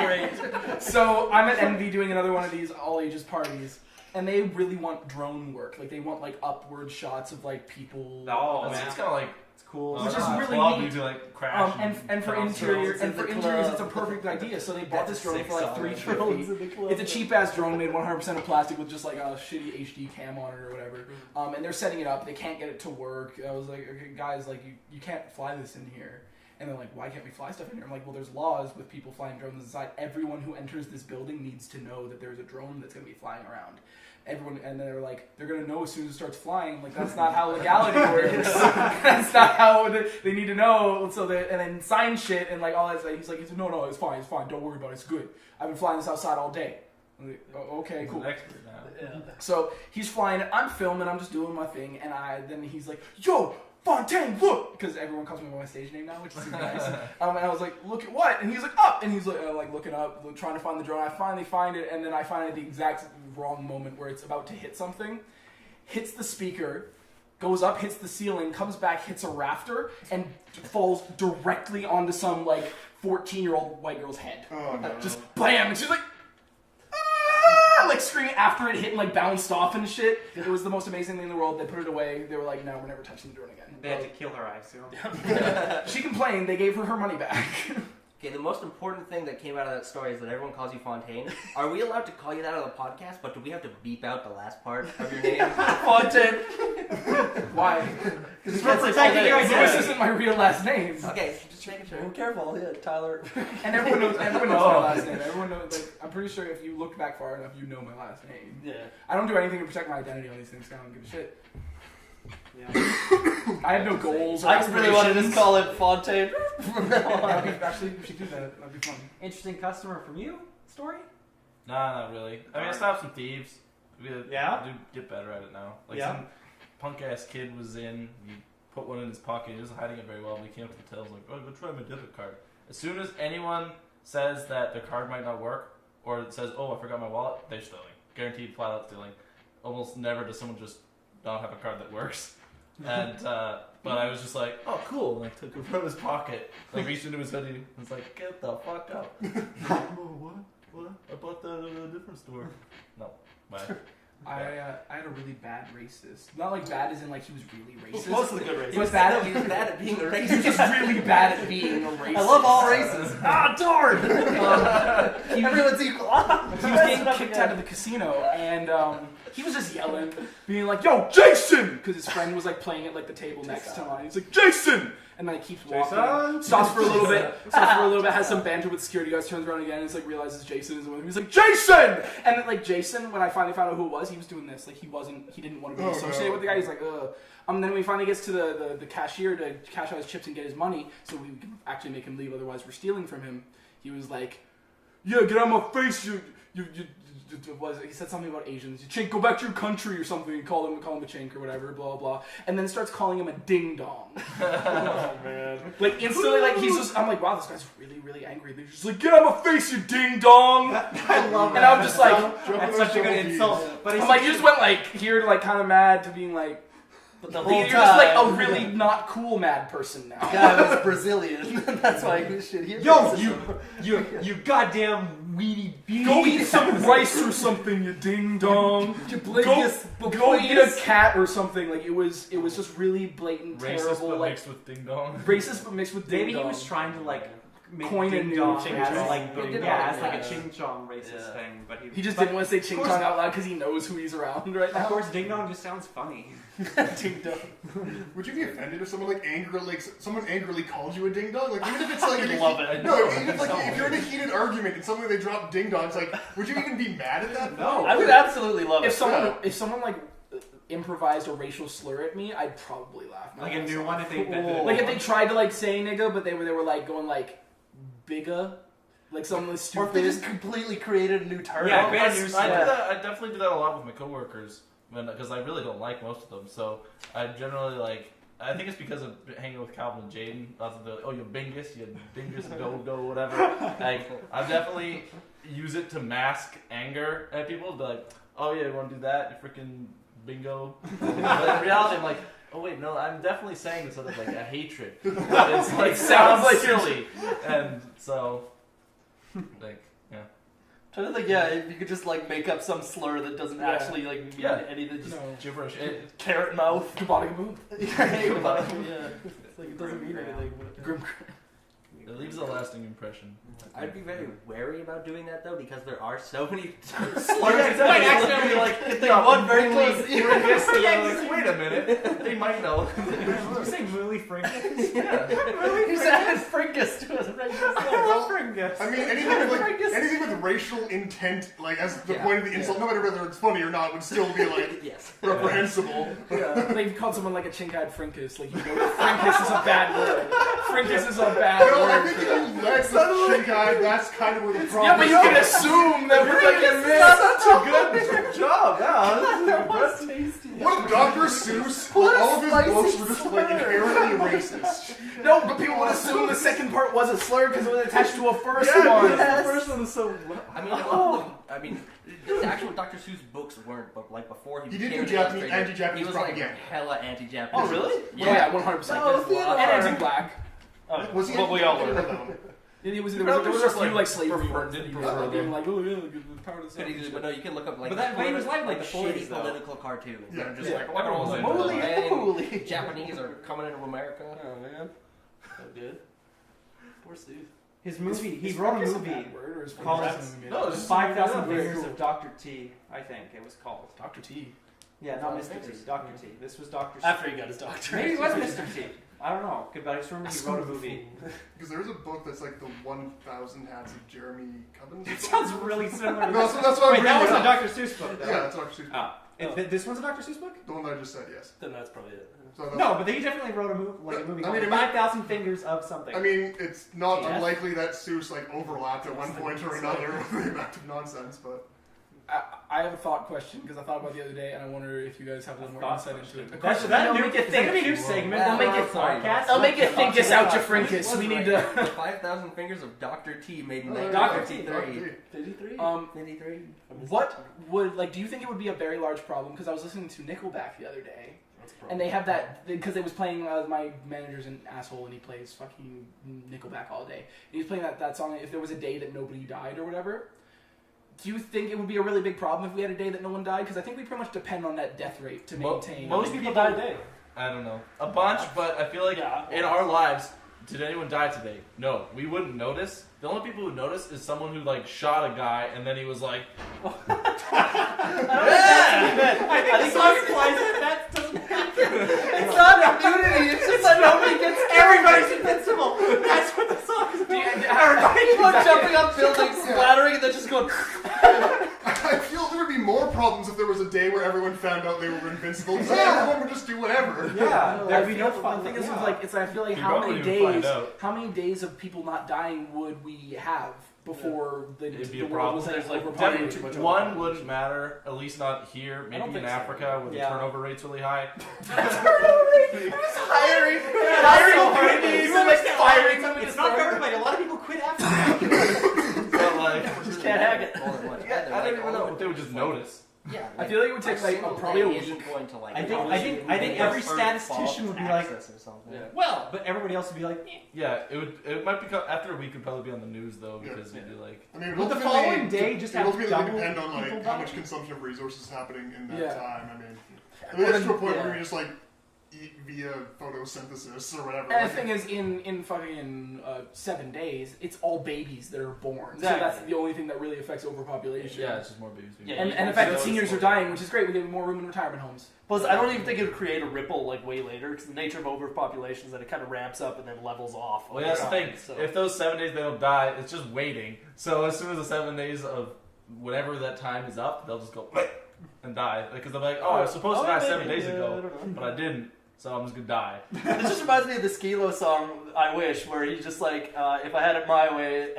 Great. So I'm at Envy doing another one of these all ages parties. And they really want drone work. Like they want like upward shots of like people. Oh, man. It's kind of like It's cool. Which is really neat. To, like, crash and for interiors, it's a perfect idea. So they bought this drone for like $350. It's a cheap ass drone made 100% of plastic with just like a shitty HD cam on it or whatever. And they're setting it up. They can't get it to work. I was like, okay, guys, like you can't fly this in here. And they're like, why can't we fly stuff in here? I'm like, well, there's laws with people flying drones inside. Everyone who enters this building needs to know that there's a drone that's going to be flying around. Everyone, and they're like, they're going to know as soon as it starts flying. Like, that's not how legality works. That's not how they need to know. So and then sign shit and like all that stuff. He's like, no, it's fine. Don't worry about it. It's good. I've been flying this outside all day. I'm like, oh, okay, cool. He's an expert now. Yeah. So he's flying it. I'm filming. I'm just doing my thing. And then he's like, yo, Fontaine, look! Because everyone calls me by my stage name now, which is super nice. And I was like, look at what? And he's like, up! And he's like looking up, trying to find the drone. I finally find it, and then I find it at the exact wrong moment where it's about to hit something. Hits the speaker, goes up, hits the ceiling, comes back, hits a rafter, and falls directly onto some, like, 14-year-old white girl's head. Oh, no. Just blam! And she's like, like screaming after it hit and like bounced off and shit. It was the most amazing thing in the world. They put it away. They were like, no, we're never touching the drone again. They had to kill her, I assume. She complained. They gave her money back. Okay, the most important thing that came out of that story is that everyone calls you Fontaine. Are we allowed to call you that on the podcast, but do we have to beep out the last part of your name? Fontaine. Why? Because we're protecting your This identity. isn't my real last name. Okay, just making sure. Oh, careful, yeah, Tyler. And everyone knows my last name. Everyone knows. Like, I'm pretty sure if you looked back far enough, you know my last name. Yeah. I don't do anything to protect my identity on these things. I don't give a shit. Yeah. I have no goals. Or I really want to just aspirations. call it Fontaine. Actually, we should do that. That'd be fun. Interesting customer from you story? Nah, not really. I mean, I stopped some thieves. Yeah? I do get better at it now. Like, Yeah. some punk-ass kid was in, he put one in his pocket, he was hiding it very well, and he came up to the till, was like, oh, go try my debit card. As soon as anyone says that their card might not work, or it says, oh, I forgot my wallet, they're stealing. Guaranteed flat-out stealing. Almost never does someone just not have a card that works. And, but I was just like, oh, cool, and I took it from his pocket, like, reached into his hoodie, and was like, get the fuck out. Oh, what? I bought that at a different store. No, bye. I had a really bad racist. Not like bad as in like he was really racist. Mostly good racist. He was bad He was bad at being a He was racist. just really bad at being a racist. I love all races. Darn! Everyone's equal. He was getting kicked out of the casino, and he was just yelling, being like, "Yo, Jason!" Because his friend was like playing at like the table next to mine. He's like, "Jason!" And then he keeps walking, stops for a little bit, has some banter with security guards, turns around again, and like realizes Jason is with him. He's like, "Jason!" And then like Jason, when I finally found out who it was, he was doing this. Like he didn't want to be associated with the guy. He's like, ugh. Then when he finally gets to the cashier to cash out his chips and get his money, so we can actually make him leave. Otherwise, we're stealing from him. He was like, "Yeah, get out of my face, you." He said something about Asians. Chink, go back to your country or something. Call him a chink or whatever. Blah blah. And then starts calling him a ding dong. Oh man! Like instantly, like he's just. I'm like, wow, this guy's really angry. They're just like, get out of my face, you ding dong. I love And I'm just like, that's such a good insult. But I'm like, you just went like here to like kind of mad to being like. But the You're whole just like time, a really not cool mad person now. the guy was Brazilian. That's why he was shit. yo, you goddamn weenie beanie. Go eat some rice or something, you ding dong. Go eat a cat or something. Like it was just really blatant, Racist, terrible, but like mixed with ding dong. racist but mixed with ding Maybe dong. he was trying to like make Coin a ding new dong ching as chong. like Yeah. like a ching chong racist thing, but He just didn't want to say ching chong out loud because he knows who he's around right now. Of course, ding dong just sounds funny. Ding dong. Would you be offended if someone angrily called you a ding dong? Like even if it's like love it. No, even if, like if you're in a heated argument and suddenly they drop ding dongs, like would you even be mad at that? No. I would absolutely love If it. someone like improvised a racial slur at me, I'd probably laugh. Like a new one if they Like if they tried to like say nigga, but they were like going like bigga, like something Or stupid. if they just completely created a new term. Yeah, I create a new do slur. that. I definitely do that a lot with my coworkers, because I really don't like most of them. So I generally like. I think it's because of hanging with Calvin and Jaden. Lots of the you bingus, you dingus, go, whatever. Like I definitely use it to mask anger at people. Be like, oh yeah, you want to do that? You freaking bingo. But in reality, I'm like. Oh wait, no, I'm definitely saying this out of like a hatred. But it's like sounds like silly, and so like yeah. I'm trying to think, if you could just like make up some slur that doesn't actually like mean anything, just No. Gibberish. carrot mouth. Kabaddi-boo. Yeah. doesn't mean anything. Grim. It leaves a lasting impression. I'd be very wary about doing that though because there are so many slurs. Might accidentally like they one very close. Wait a minute. They might know. Did you say Mooly Fringus? Yeah. You said Fringus to us. Fringus. I mean, anything with racial intent, like as the point of the insult, no matter whether it's funny or not, would still be like Yes. reprehensible. Yeah, like you called someone like a chink-eyed Frinkus. Like, you know, Frinkus is a bad word. Frinkus is a bad No, word. I think if you let the chink eye, that's kind of where the problem Yeah, but is. you can assume that we're like a Such a good job. Yeah. That's tasty. What if Dr. Seuss, all of his books were just like inherently racist? No, but people would assume the second part was a slur because it was attached to a first Yeah, one. The first one is so. I mean, the actual Dr. Seuss books weren't, but like before He became did an do Japanese, illustrator, anti-Japanese he was like propaganda. hella anti-Japanese. Oh, really? Yeah, 100%. Oh, theater. And anti-black. Was he? What we all I don't learned. know. There was probably a just, few like, like slavery prefer- words that he didn't was prefer like, being them. like, oh yeah, the power of the But no, you can look up like. But that way was like the before shitty these, though. political cartoons. Yeah. They're just Yeah. like, what are Everyone's all into the Holy. Japanese are coming into America. Oh man, so good. Poor Steve. His movie, he Is wrote a Frinkus movie bad word, or is called Frinkus something we made No, up? it's just 5,000 very Fingers cool. of Dr. T, I think it was called. Dr. T. Yeah, not Mr. T, Dr. T. This was Dr. T. After he got his doctorate. Maybe it was Mr. T. I don't know, but I just remember he wrote a movie. Because there was a book that's like the 1,000 Hats of Jeremy Cubbins. It sounds really similar to No, this. that's what Wait, I'm that was reading a now. Dr. Seuss book, though. Yeah, that's Dr. Seuss. This one's a Dr. Seuss book? The one that I just said, yes. Then that's probably it. So that's- No, but he definitely wrote a movie, I mean, called it may- 5,000 Fingers of something. I mean, it's not Yeah. unlikely that Seuss like overlapped at one point or another with the amount of nonsense, but I have a thought question because I thought about it the other day, and I wonder if you guys have a little more Thought insight into it. A That's question that that'll new, make you is that gonna be a new think. segment. I'll on make our it fun. podcast? I'll make you think this out, you Frinkus. Was We need right. to. 5,000 Fingers of Dr. T made in Dr. T. 1953. 53. 53. What would do you think it would be a very large problem? Because I was listening to Nickelback the other day, and they have that because they was playing. My manager's an asshole, and he plays fucking Nickelback all day. And he was playing that song. If there was a day that nobody died or whatever. Do you think it would be a really big problem if we had a day that no one died? Because I think we pretty much depend on that death rate to maintain. Most people die today. I don't know. A bunch, but I feel like in our lives, did anyone die today? No. We wouldn't notice. The only people who notice is someone who like shot a guy and then he was like, I think the song implies that doesn't happen. It's not immunity. It's just that nobody gets. Everybody's invincible. That's what the song is about. People are jumping on buildings, splattering, and then just going. I feel there would be more problems if there was a day where everyone found out they were invincible. Because everyone would just do whatever. Yeah, there'd be no The fun. thing is, Yeah. like, I feel like You how probably many would find days, out. how many days of people not dying would we have before it'd be the a world problem. was like There's like overpopulated? definitely one wouldn't matter, at least not here. Maybe in think so. Africa where the Yeah. turnover rate's really high. hiring babies and like firing them. It's not for everybody. A lot of people quit after. But like, Just can't hack it. All at once. yeah, I don't even know if they would just notice. Yeah, I feel like it would take like probably a week. isn't going to like. I think every statistician would be like, access or something. Yeah. well, but everybody else would be like, eh. Yeah, it might become after a week. It'd probably be on the news though because it'd be like. I mean, Would the ultimately- following day just it have ultimately double depend on people like how die? much consumption of resources is happening in that Yeah. time. I mean, it gets to a point where we just like eat via photosynthesis or whatever. And the Like, thing is, in fucking 7 days, it's all babies that are born. So Exactly. that's the only thing that really affects overpopulation. Yeah, it's just more babies. Yeah, And the fact that seniors are dying, which is great, we get more room in retirement homes. Plus, I don't even think it would create a ripple like way later because the nature of overpopulation is that it kind of ramps up and then levels off. Well, yeah, that's the thing. So. If those 7 days they don't die, it's just waiting. So as soon as the 7 days of whatever that time is up, they'll just go and die because they're like, oh, I was supposed to die 7 days ago, but I didn't. So I'm just gonna die. This just reminds me of the Skilo song "I Wish," where he's just like, "If I had it my way,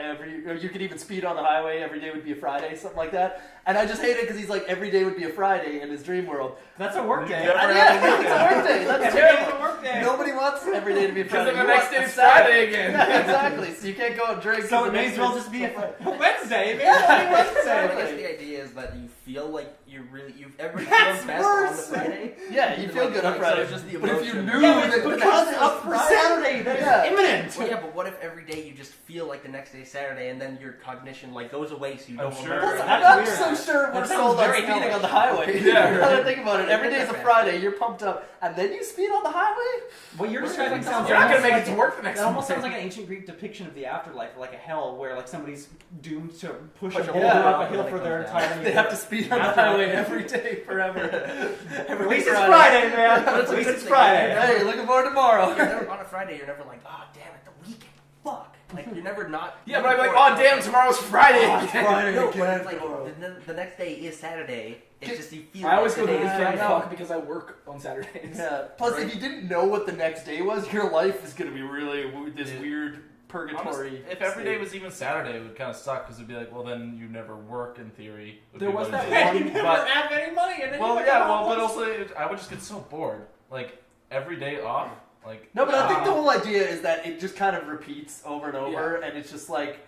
or you could even speed on the highway. Every day would be a Friday, something like that." And I just hate it because he's like, every day would be a Friday in his dream world. That's a work day. Yeah. And yeah, it's a work day. That's Every day's terrible. a work day. Nobody wants every day to be a Because Friday. then the You next want day a is Saturday. Friday again. Yeah, exactly. So you can't go out and drink. So it may as well just be a Wednesday. Maybe it'll be I guess Wednesday. the idea is that you feel like everybody feels best on the Friday. Yeah, you feel good on Friday. So just the but if you emotion. knew Yeah, that because it's up for Saturday, that's imminent. Well, yeah, but what if every day you just feel like the next day's Saturday, and then your cognition like goes away, so you don't sure. remember? I'm That's not weird. so sure we're That sold sounds on very speeding hellish. on the highway. Yeah, Now that I right. think about it, every day's a Friday, you're pumped up, and then you speed on the highway? What you're describing sounds You're not gonna almost make it to work the next That almost morning. sounds like an ancient Greek depiction of the afterlife, like a hell, where like somebody's doomed to push Push a a boulder boulder up up a hill and for it their comes down. entire They have to speed on the highway every day forever. At least it's Friday, man. At least it's Friday. Hey, looking forward to tomorrow. You're never, on a Friday, you're never like, oh damn it, the weekend, fuck. Like you're never not. Yeah, but I'd be like, oh damn, tomorrow's Friday. Friday No, but again. it's like the next day is Saturday. It's just you feel. I always like go to the the day is weekend Friday. fuck because I work on Saturdays. Yeah. Plus, Right. if you didn't know what the next day was, your life is going to be really this Yeah. weird purgatory. Honestly, if every day was even Saturday, it would kind of suck because it'd be like, well, then you never work in theory. would There be was what it that is. You never But- have any money, and then Well, you yeah, become well, but homeless. also I would just get so bored. Like every day off, like No, but I think the whole idea is that it just kind of repeats over and over, and it's just like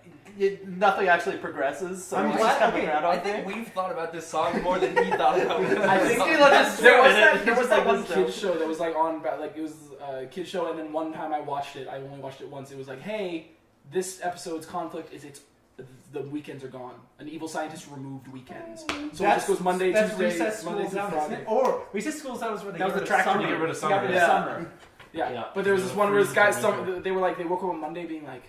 nothing actually progresses. So I'm it's glad- just kind of okay, a groundhog I think thing. we've thought about this song more than he thought about it. I think there was that one one kids show that was like on, like it was a kids show, and then one time I watched it. I only watched it once. It was like, hey, this episode's conflict is the weekends are gone. An evil scientist removed weekends, so it just goes Monday, that's Tuesday, recess Monday schools through out, isn't Friday. it? Or recess schools out was where they That was got the rid of tractor summer. to get rid of They summer, got rid of yeah. summer. Yeah. Yeah. But there was this one where this guy, Freeze they were like, they woke up on Monday being like,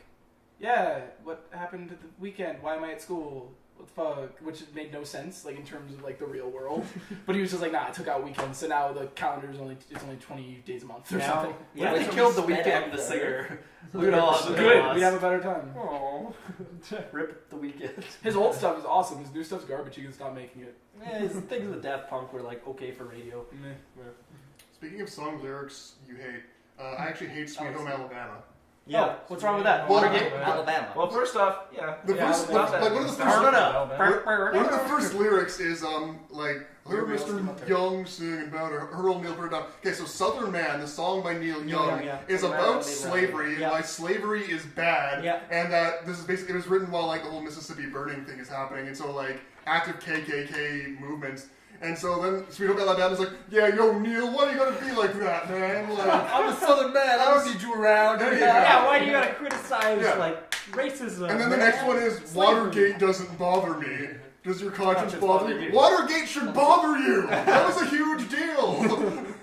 yeah, what happened to the weekend? Why am I at school? What the fuck? Which made no sense, like in terms of like the real world. But he was just like, nah, I took out weekends, so now the calendar is only 20 days a month or Now- something. What if Yeah, they so killed the we sped weekend, up the the- singer? We'd all have Good, we'd have a better time. Aww. Rip the weekend. His old stuff is awesome. His new stuff's garbage. He can stop making it. Yeah, his things with Daft Punk were like okay for radio. Speaking of song lyrics you hate, I actually hate Sweet Home Alabama. Yeah. Oh, what's wrong with that? Well, Watergate? Alabama. Well, first off, yeah. The Yeah, first, Alabama. like one of the first, Turn it up. Alabama. one of the first lyrics is like, heard Where else came Mr. up there? Young sing about her old Neil Peart. Okay, so Southern Man, the song by Neil Young, yeah. is Southern Man, about Neil slavery Young. and Yeah. why slavery is bad, Yeah. and that this is basically, it was written while like the whole Mississippi burning thing is happening, and so like active KKK movements. And so then Sweet Home Alabama's like, yeah, yo, Neil, why you gotta be like that, man? Like, I'm a Southern man. I don't need you around. There you go. Yeah, why do you gotta criticize Yeah. like racism? and then the next one is Watergate doesn't bother me. Does your conscience bother you? Watergate should bother you. That was a huge deal.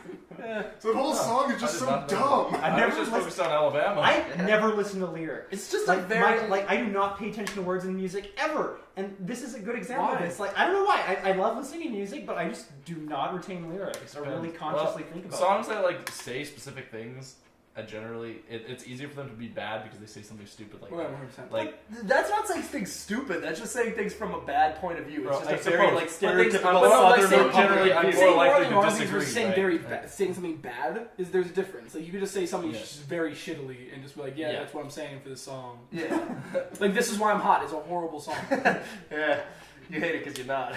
So the whole song is just so dumb. I never was just listened- focused on Alabama. I never listen to lyrics. It's just like a very I do not pay attention to words in music ever, and this is a good example of Why? this. Like I don't know why. I love listening to music, but I just do not retain lyrics or really consciously think about songs that like say specific things. Generally, it's easier for them to be bad because they say something stupid like that. 100%. Like That's not saying things stupid. That's just saying things from a bad point of view. It's Bro, just I a very suppose. like But things- stereotypical but no, like, Southern saying Republican generally, I'm view. more Saying likely more to than one thing disagree, versus saying right? very Right. saying something bad is there's a difference. Like you could just say something Yeah. just very shittily and just be like, yeah, Yeah. that's what I'm saying for this song. Yeah, Like This Is Why I'm Hot is a horrible song. yeah. You hate it because you're not.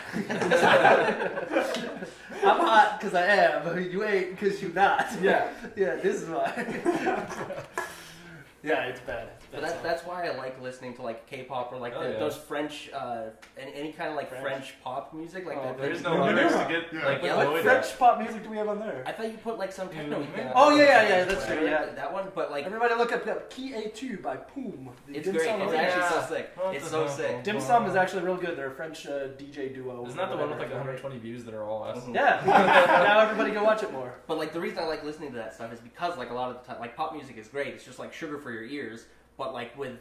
I'm hot because I am. You ain't because you're not. Yeah. Yeah, this is why. Yeah, it's bad. But that's why I like listening to like K-pop or like Oh, yeah. those French, any kind of like French pop music like that. there is no No, lyrics no. to get Yeah. like Yeah, What annoyed French at. pop music do we have on there? I thought you put like some techno. Oh, yeah, that's true, yeah. That one, but like Everybody look up Key A2 by Poom. The it's Dim great. Sum It's Orange. actually so Yeah. sick. What It's the so hell? sick. Dim Sum is actually real good. They're a French DJ duo. Isn't that the one with like Whatever. 120 views that are all us? Mhm. Yeah. Now everybody go watch it more. But like the reason I like listening to that stuff is because like a lot of the time, like pop music is great. It's just like sugar for your ears. But like with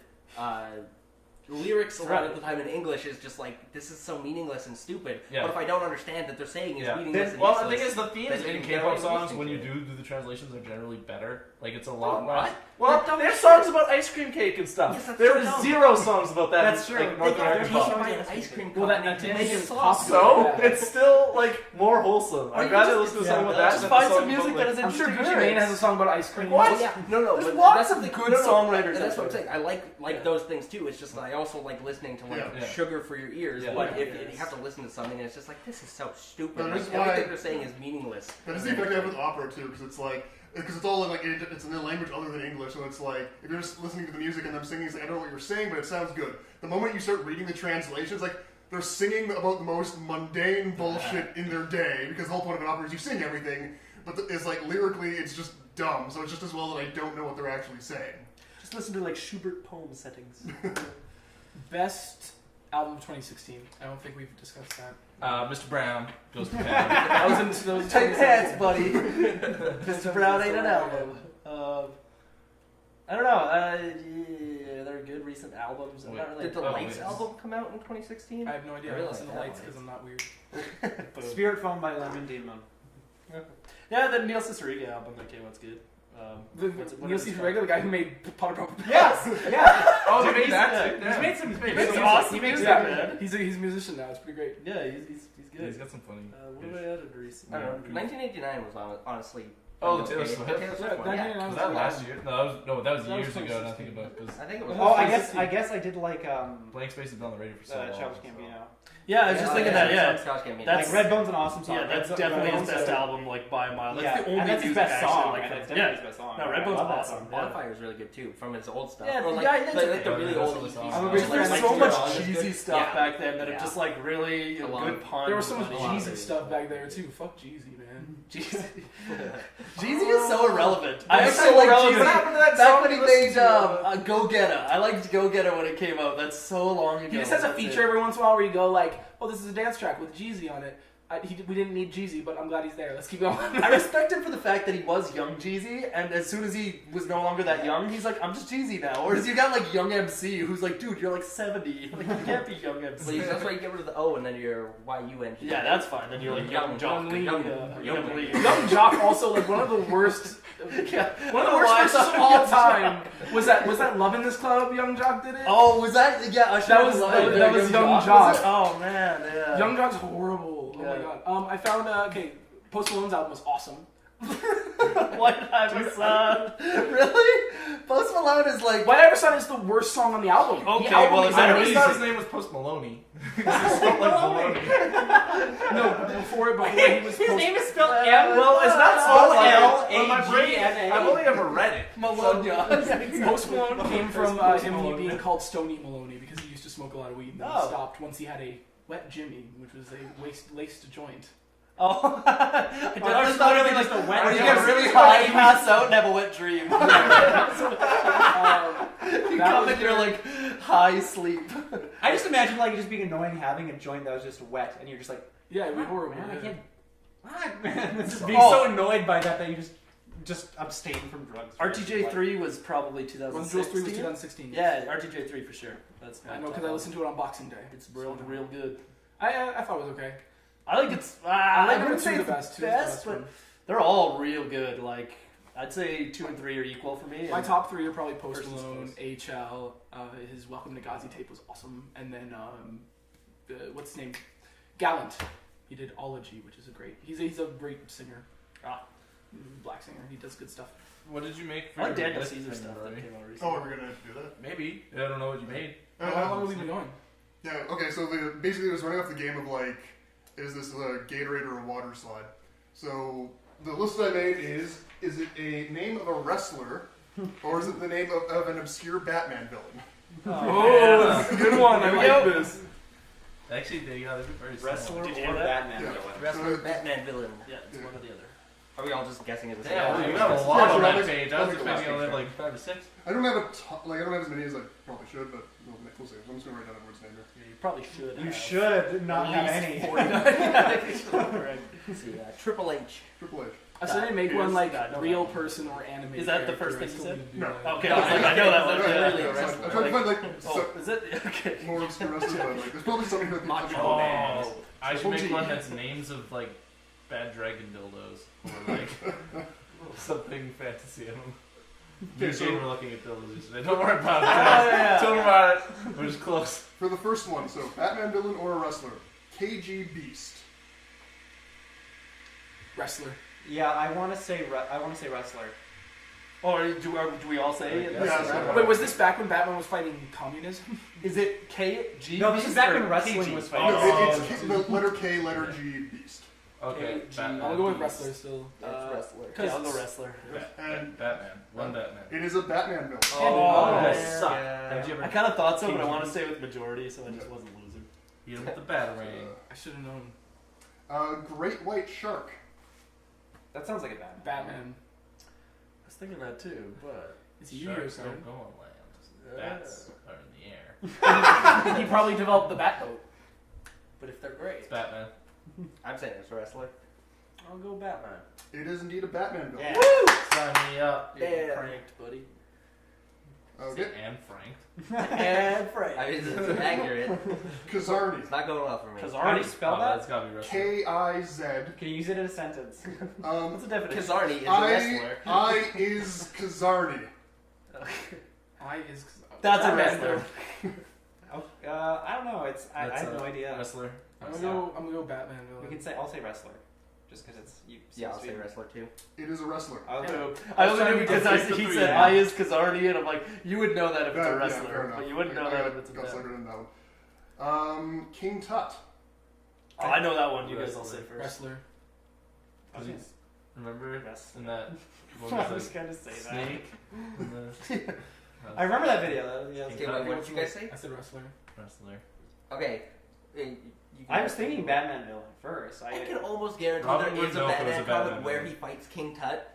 lyrics a lot of the time in English is just like this is so meaningless and stupid. Yeah. But if I don't understand that they're saying is Yeah. meaningless and Well, the useless, thing is, the themes then you in can K-pop barely songs, listen when to you it. do the translations, are generally better. Like, it's a lot what? less. Well, there's songs about ice cream cake and stuff. Yes, that's there so are dumb. 0 songs about that. That's in, true. Like, North They American got pop. by an ice cream Well, that company to Nintendo make is sauce. popular. So, it's still, like, more wholesome. Or I'd you rather just- listen to a song about that Just than find a song some music about, that like, is I'm sure interesting Gucci Mane lyrics. has a song about ice cream. What? Oh, yeah, no, There's but lots that's of the good thing. songwriters And that's out what I'm there. saying. I like those things too. It's just that I also like listening to like Yeah. sugar for your ears. Yeah. But Yeah. if you have to listen to something, and it's just like this is so stupid. That Like, is everything why- they're saying is meaningless. That is the effect I have with opera too, because it's like, because it's all in like it's in a language other than English, so it's like if you're just listening to the music and them singing, it's like I don't know what you're saying, but it sounds good. The moment you start reading the translations, like they're singing about the most mundane bullshit in their day, because the whole point of an opera is you sing everything, but it's like lyrically it's just dumb, so it's just as well that I don't know what they're actually saying. Just listen to like Schubert poem settings. Best album of 2016. I don't think we've discussed that. Mr. Brown goes to town. That was in Tight pants, buddy. Mr. Brown ain't an album. I don't know. Yeah, they're good recent albums. I'm not really Did the Lights album come out in 2016? I have no idea. I listen to Lights because I'm not weird. Spirit Phone by Lemon Demon. Yeah, the Neil Cicerega album that came out's good. Neil Cicerega, the guy who made Potter Pop. Yes! Yeah! Oh, he made that too. He's made some awesome. He makes music, some man. He's a musician now. It's pretty great. Yeah, he's good. Yeah, he's got some funny. What have I added recently? I don't know. 1989 was honestly. Oh, okay. Taylor Swift. Taylor Swift one, yeah. Was that last year? No, that was years ago. Now think about it, I think it was. Oh, I guess I did like Blank Space has been on the radio for so long. Childish Gambino. Yeah, I was just thinking that. Yeah, Scotch Gambino. That's- Like Redbone's an awesome song. yeah, that's definitely his best album, like by a mile. That's Yeah, the only and that's his music best actually, song. like, And it's yeah. definitely his best song. No, I Redbone's love that awesome. song. Bonfire is really good too, from his old stuff. Yeah, or like, yeah, like the really Yeah, old that's EPs. awesome. I'm a big There's fan. so much Like, cheesy stuff yeah. back then that are Yeah. just like really A lot good of- puns. There was so much and a lot of Jeezy it. stuff back there too. Fuck Jeezy, man. Jeezy. Jeezy is so irrelevant. I He's actually so like irrelevant. Jeezy. What happened to that Back song when he we listened made Go Getter. I liked Go Getter when it came out. That's so long ago. He just has a That's feature it. every once in a while where you go like, "Oh, this is a dance track with Jeezy on it." We didn't need Jeezy, but I'm glad he's there. Let's keep going. I respect him for the fact that he was young Jeezy, and as soon as he was no longer that young, he's like, I'm just Jeezy now. Whereas you got like young MC, who's like, dude, you're like 70. Like, you can't be young MC. Well, that's why you get rid of the O and then you're YUNG. Yeah, that's fine. Then you're like young Jock. Young Lee. Young Jock also like one of the worst. Yeah. One of the worst verses of all time was that Love in This Club. Young Jock did it. Oh, was that? Yeah, I That was Young Jock. Was it? Oh man, yeah. Young Jock's horrible. Oh Yeah. my god. I found Post Malone's album was awesome. White Iver Son. Really? Post Malone is like. White Iver Son is the worst song on the album. Okay, the album well, is is that I a always amazing. thought his name was Post Maloney. It's spelled like baloney. No, but before he was His Post- name is spelled Well, it's not spelled like it. On my brain, M-L-A-G-N-A. I've only ever read it. Malone. Post Malone came from Post him Malone. being called Stony Maloney because he used to smoke a lot of weed and then Oh. he stopped once he had a wet Jimmy, which was a laced joint. Oh, I that's thought literally it was just a wet where you joint. get really high, pass out, and have a wet dream. You That come was in, you're like high sleep. I just imagine like just being annoying having a joint that was just wet and you're just like, Yeah, it'd be horrible. man, I yeah. can't. What? Man, just being Oh. so annoyed by that you just abstain from drugs. RTJ3 was probably Run Jules 3 was 2016. 2016. Yeah, RTJ3 for sure. That's I know because I listened to it on Boxing Day. It's real good. I thought it was okay. I think it's. I like wouldn't two say the it's best. the Two is the best, best but one. they're all real good. Like I'd say 2 and 3 are equal for me. My and- top 3 are probably Post Versus Malone, Post. HL. His Welcome to Ghazi tape was awesome, and then what's his name? Gallant. He did Ology, which is a great. He's a great singer. Black singer. He does good stuff. What did you make for I like your Daniel list Caesar thing, stuff that Rory? came out Oh, recently. are we gonna do that? Maybe. I don't know what you made. How long have we been going? Yeah, okay, so basically it was running off the game of like, is this a Gatorade or a water slide? So the list that I made is it a name of a wrestler, or is it the name of an obscure Batman villain? Oh, that's a good one. I like this. Actually, they're very Wrestler Did you or hear that? Batman Yeah. villain. Wrestler, Batman, villain. Yeah, it's one or the other. Are we all just guessing at the same Yeah, time? you got a Yeah, lot on sure, that let's- page. I was let's go expecting last only page, like 5 or 6. I don't have as many as I probably should, but we'll see. I'm just gonna write down everyone's name here. Yeah, you probably should. You have should not at have least any. 49. Correct. Let's see, Triple H. Triple H. I said I'd make one like I know real that. person or anime. Is that the character. first I thing you still said? need to do No. that. Okay, I was like, I know that one. Yeah, Yeah. Really, a I wrestler. tried to find like Oh, is it? Okay. more obscure wrestlers, but like there's probably something that Macho people Man. Oh, I should make one that's names of like bad dragon dildos or like something fantasy. I don't know. Me and Jane were looking at dildos yesterday. Don't worry about it. yeah. Don't worry about it. We're just close. For the first one, so Batman villain or a wrestler, KG Beast. Wrestler. Yeah, I want to say wrestler. Or do we all say it? Yeah, so- Wait, was this back when Batman was fighting communism? Is it KG? No, this is back when or wrestling KG? was No, fighting. Oh, it's the letter K, letter G, Beast. Okay, KG. Batman. I'll go with wrestler still. It's wrestler. Okay, I'll go wrestler. And Batman. One Batman. it is a Batman villain. Oh, that man. sucked. Did you I ever? kind of thought so, but I want to stay with majority, so I just wasn't losing. Beat him with the batarang. I should have known. Great white shark. That sounds like a Batman. I was thinking that too, but It's a Yu-Gi-Oh Sharks card. don't go on land. Bats are in the air. He probably developed the Batboat. but if they're great, It's Batman. I'm saying it's a wrestler. I'll go Batman. It is indeed a Batman villain. Yeah. Sign me up. Yeah, pranked, buddy. Okay. And Frank. And Frank. I mean, it's accurate. Kazarni. It's not going well for me. How do you spell that? That's gotta be wrestler. K-I-Z. Can you use it in a sentence? What's the definition? Kazarni is a wrestler. I is Kazarni. I is. That's a Batman. wrestler. I don't know. I have no idea. Wrestler. I'm gonna go Batman We villain. can say I'll say wrestler, just because it's you. Yeah, I'll say wrestler too. It is a wrestler. I'll go. I only knew because I'll take the he three, said yeah. I is Kazarni, and I'm like, you would know that if it's a fair wrestler, enough. but you wouldn't know I that got- if it's a got Batman. suckered in that one. King Tut. Oh, I know that one. You guys all Wrestler. say first. Wrestler. Remember Yes. in that what I was was it? gonna say that. Snake? In the- I remember that video. Yeah, Okay, what did you guys say? I said wrestler. Wrestler. Okay. I was thinking Batman villain first. I can almost guarantee Robin there would is a know if it was Batman a comic Batman where villain. he fights King Tut.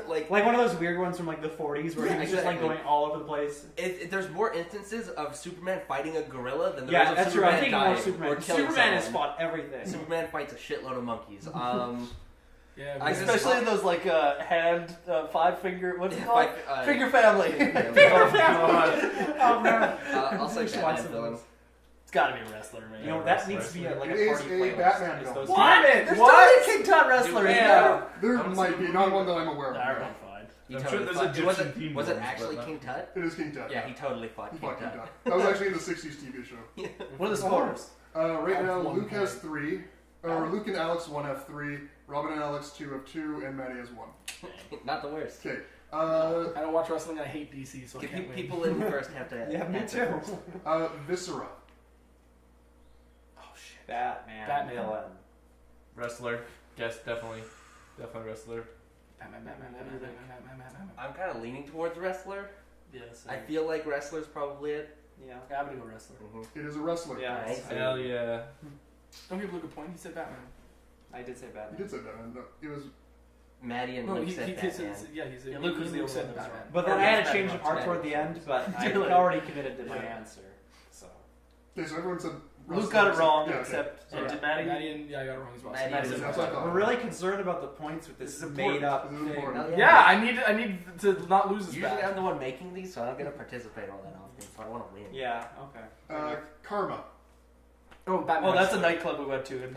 like one of those weird ones from like the 40s where Yeah, he was just like exactly. going all over the place. there's more instances of Superman fighting a gorilla than there Yeah, is of that's true. Superman I'm thinking more dying or Superman. killing Superman has someone. fought everything. Superman fights a shitload of monkeys. Yeah. I but- just- Especially those like hand, 5 finger. What's it called? Five- Finger family. Oh man. I'll say We should watch Batman some villain. of those. It's got to be a wrestler, man. You know that needs to be like It a is party a playlist. Batman It's villain. those What? Damn it, There's what? totally a King Tut wrestler. Yeah. Isn't there? There I'm might be, assuming- not one that I'm aware of. Alright, no. fine. He I'm totally sure there's fought- Egyptian was it, themed was it ones, actually but King Tut? It is King Tut. Yeah, he totally fought He King fought King Tut. Tut. That was actually in the 60s TV show. What are the scores? Right now, One Luke has point. 3. Or Luke and Alex 1 have 3. Robin and Alex 2 have 2. And Maddie has 1. Not the worst. Okay. I don't watch wrestling. I hate DC, so I Give can't win. people in first have to. Yeah, me answer too. first. Viscera. Oh shit. Batman. Batman. Villain. Wrestler. Guess definitely wrestler. Batman. I'm kind of leaning towards wrestler. Yes. I feel like wrestler's probably it. Yeah. I'm gonna go wrestler. It is a wrestler. Yeah. Nice. Hell yeah. Don't give Luke a point. He said Batman. I did say You Batman. did say Batman. No, it was. Maddie and No, Luke he said said Batman. yeah. He said Yeah, Luke was the only said one that was Batman. wrong. But then Or I had Batman to change the part Batman. toward the end, but I Really? already committed to my Yeah. answer. So. Okay, so everyone said. Luke got it wrong, Yeah, okay. except Sorry. did Maddie? Maddie and yeah, I got it wrong as well. Maddie Maddie was- That's what I thought. We're really concerned about the points with this This is important. made up This is thing. important. Yeah, I need to not lose this Usually I'm battle. the one making these, so I don't get to participate all that often, so I want to win. Yeah, okay. Karma. Oh, Batman. Oh, that's a nightclub we went to. In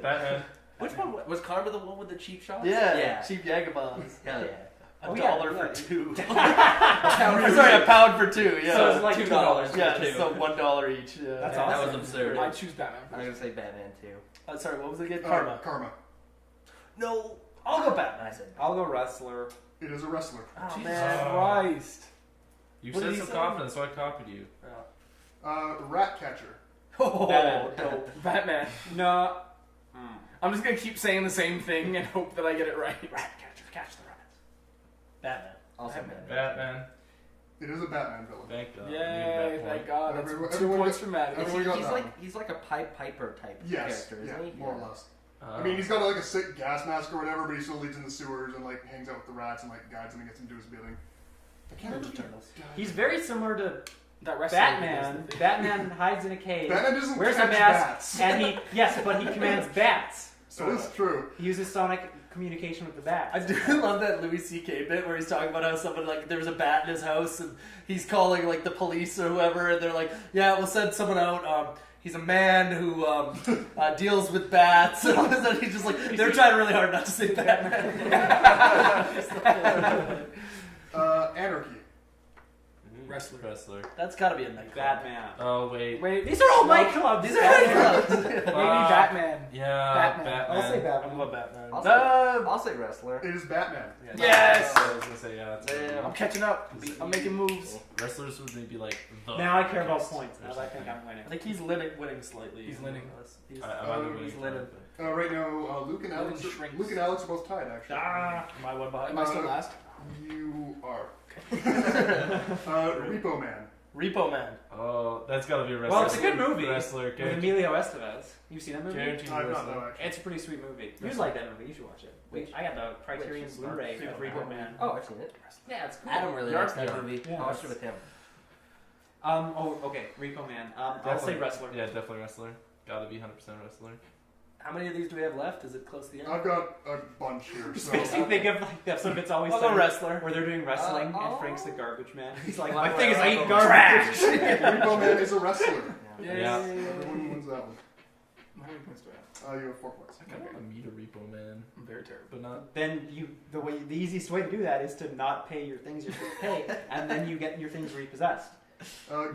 Batman. Which one was Karma the one with the cheap shots? yeah, Yeah. cheap Yagabons. Hell yeah. $1 yeah, for yeah. 2. Sorry, a pound for 2. Yeah. So it's like $2 $2. yeah, for 2. so $1 each. Yeah. That's That awesome. was absurd. I choose Batman. I'm gonna say Batman too. Sorry, what was it again? Karma. Karma. No. I'll go Batman. I said I'll go wrestler. It is a wrestler. Oh Jesus man. Christ. You What said did he some say? confidence, so I copied you. Rat catcher. Oh, Batman. dope. Batman. No. I'm just gonna keep saying the same thing and hope that I get it right. Rat catcher, catch the rabbits. Batman. also Batman. Batman. It is a Batman villain. Thank God. Yay, thank God. That's Everyone- 2 everyone points got- for Maddie. everyone got He's that like one. he's like a Pied Piper type Yes. character, Yeah, isn't he? more or less. Uh, I mean, he's got like a sick gas mask or whatever, but he still leads in the sewers and like hangs out with the rats and like guides them and gets them to do his bidding. I can't remember. He's very similar to That wrestling Batman. Batman hides in a cave. Batman doesn't Wears a catch mask, bats. and he but he commands bats. That is true. He uses sonic communication with the bats. I do love that Louis C.K. bit where he's talking about how someone, like, there was a bat in his house and he's calling, like, the police or whoever, and they're like, yeah, we'll send someone out. He's a man who deals with bats. And all this, and he's just like, they're trying really hard not to say Batman. Anarchy. Wrestler. That's gotta be a nightclub. Batman. Oh, wait. Wait, These are all nightclubs. These are nightclubs. maybe Batman. Yeah, Batman. I'll say I'm Batman. going Batman. I'll say wrestler. It is Batman. Yes! I was gonna say, yeah. That's Damn. I'm catching up. I'm making moves. Wrestlers would maybe like the. Now I care about biggest points. or Now I think something. I'm winning. I think he's winning slightly. He's winning. He's, I might be winning he's too, winning. Right now, Luke and Living Alex. shrinks. Luke and Alex are both tied, actually. Am I one behind? Am I still last? You are. Repo Man. Repo Man. Oh, that's gotta be a wrestler. Well, it's a good movie. Wrestler. With Emilio Estevez. You've seen that movie? Guaranteed I've not, wrestler. no, actually. It's a pretty sweet movie. You'd like that movie. You should watch it. Wait, I got the Criterion Which? Blu-ray of Repo Man. Oh, I've seen it. Yeah, it's cool. Adam really likes that Yard. movie. Yeah. I watched it with him. Okay, Repo Man. I'll say wrestler. Yeah, definitely wrestler. Gotta be 100% wrestler. How many of these do we have left? Is it close to the end? I've got a bunch here. Just So makes me think of like the episode of It's Always I'll go Sunny wrestler. where they're doing wrestling Oh. and Frank's the garbage man. He's like, Well, my thing is I eat well, garbage. Repo Man is a wrestler. Yeah. Everyone wins that one. How many points do I have? You have 4 points. I kind of want to meet a repo man, I'm very terrible. but not. Then the easiest way to do that is to not pay your things you're supposed to pay, and then you get your things repossessed.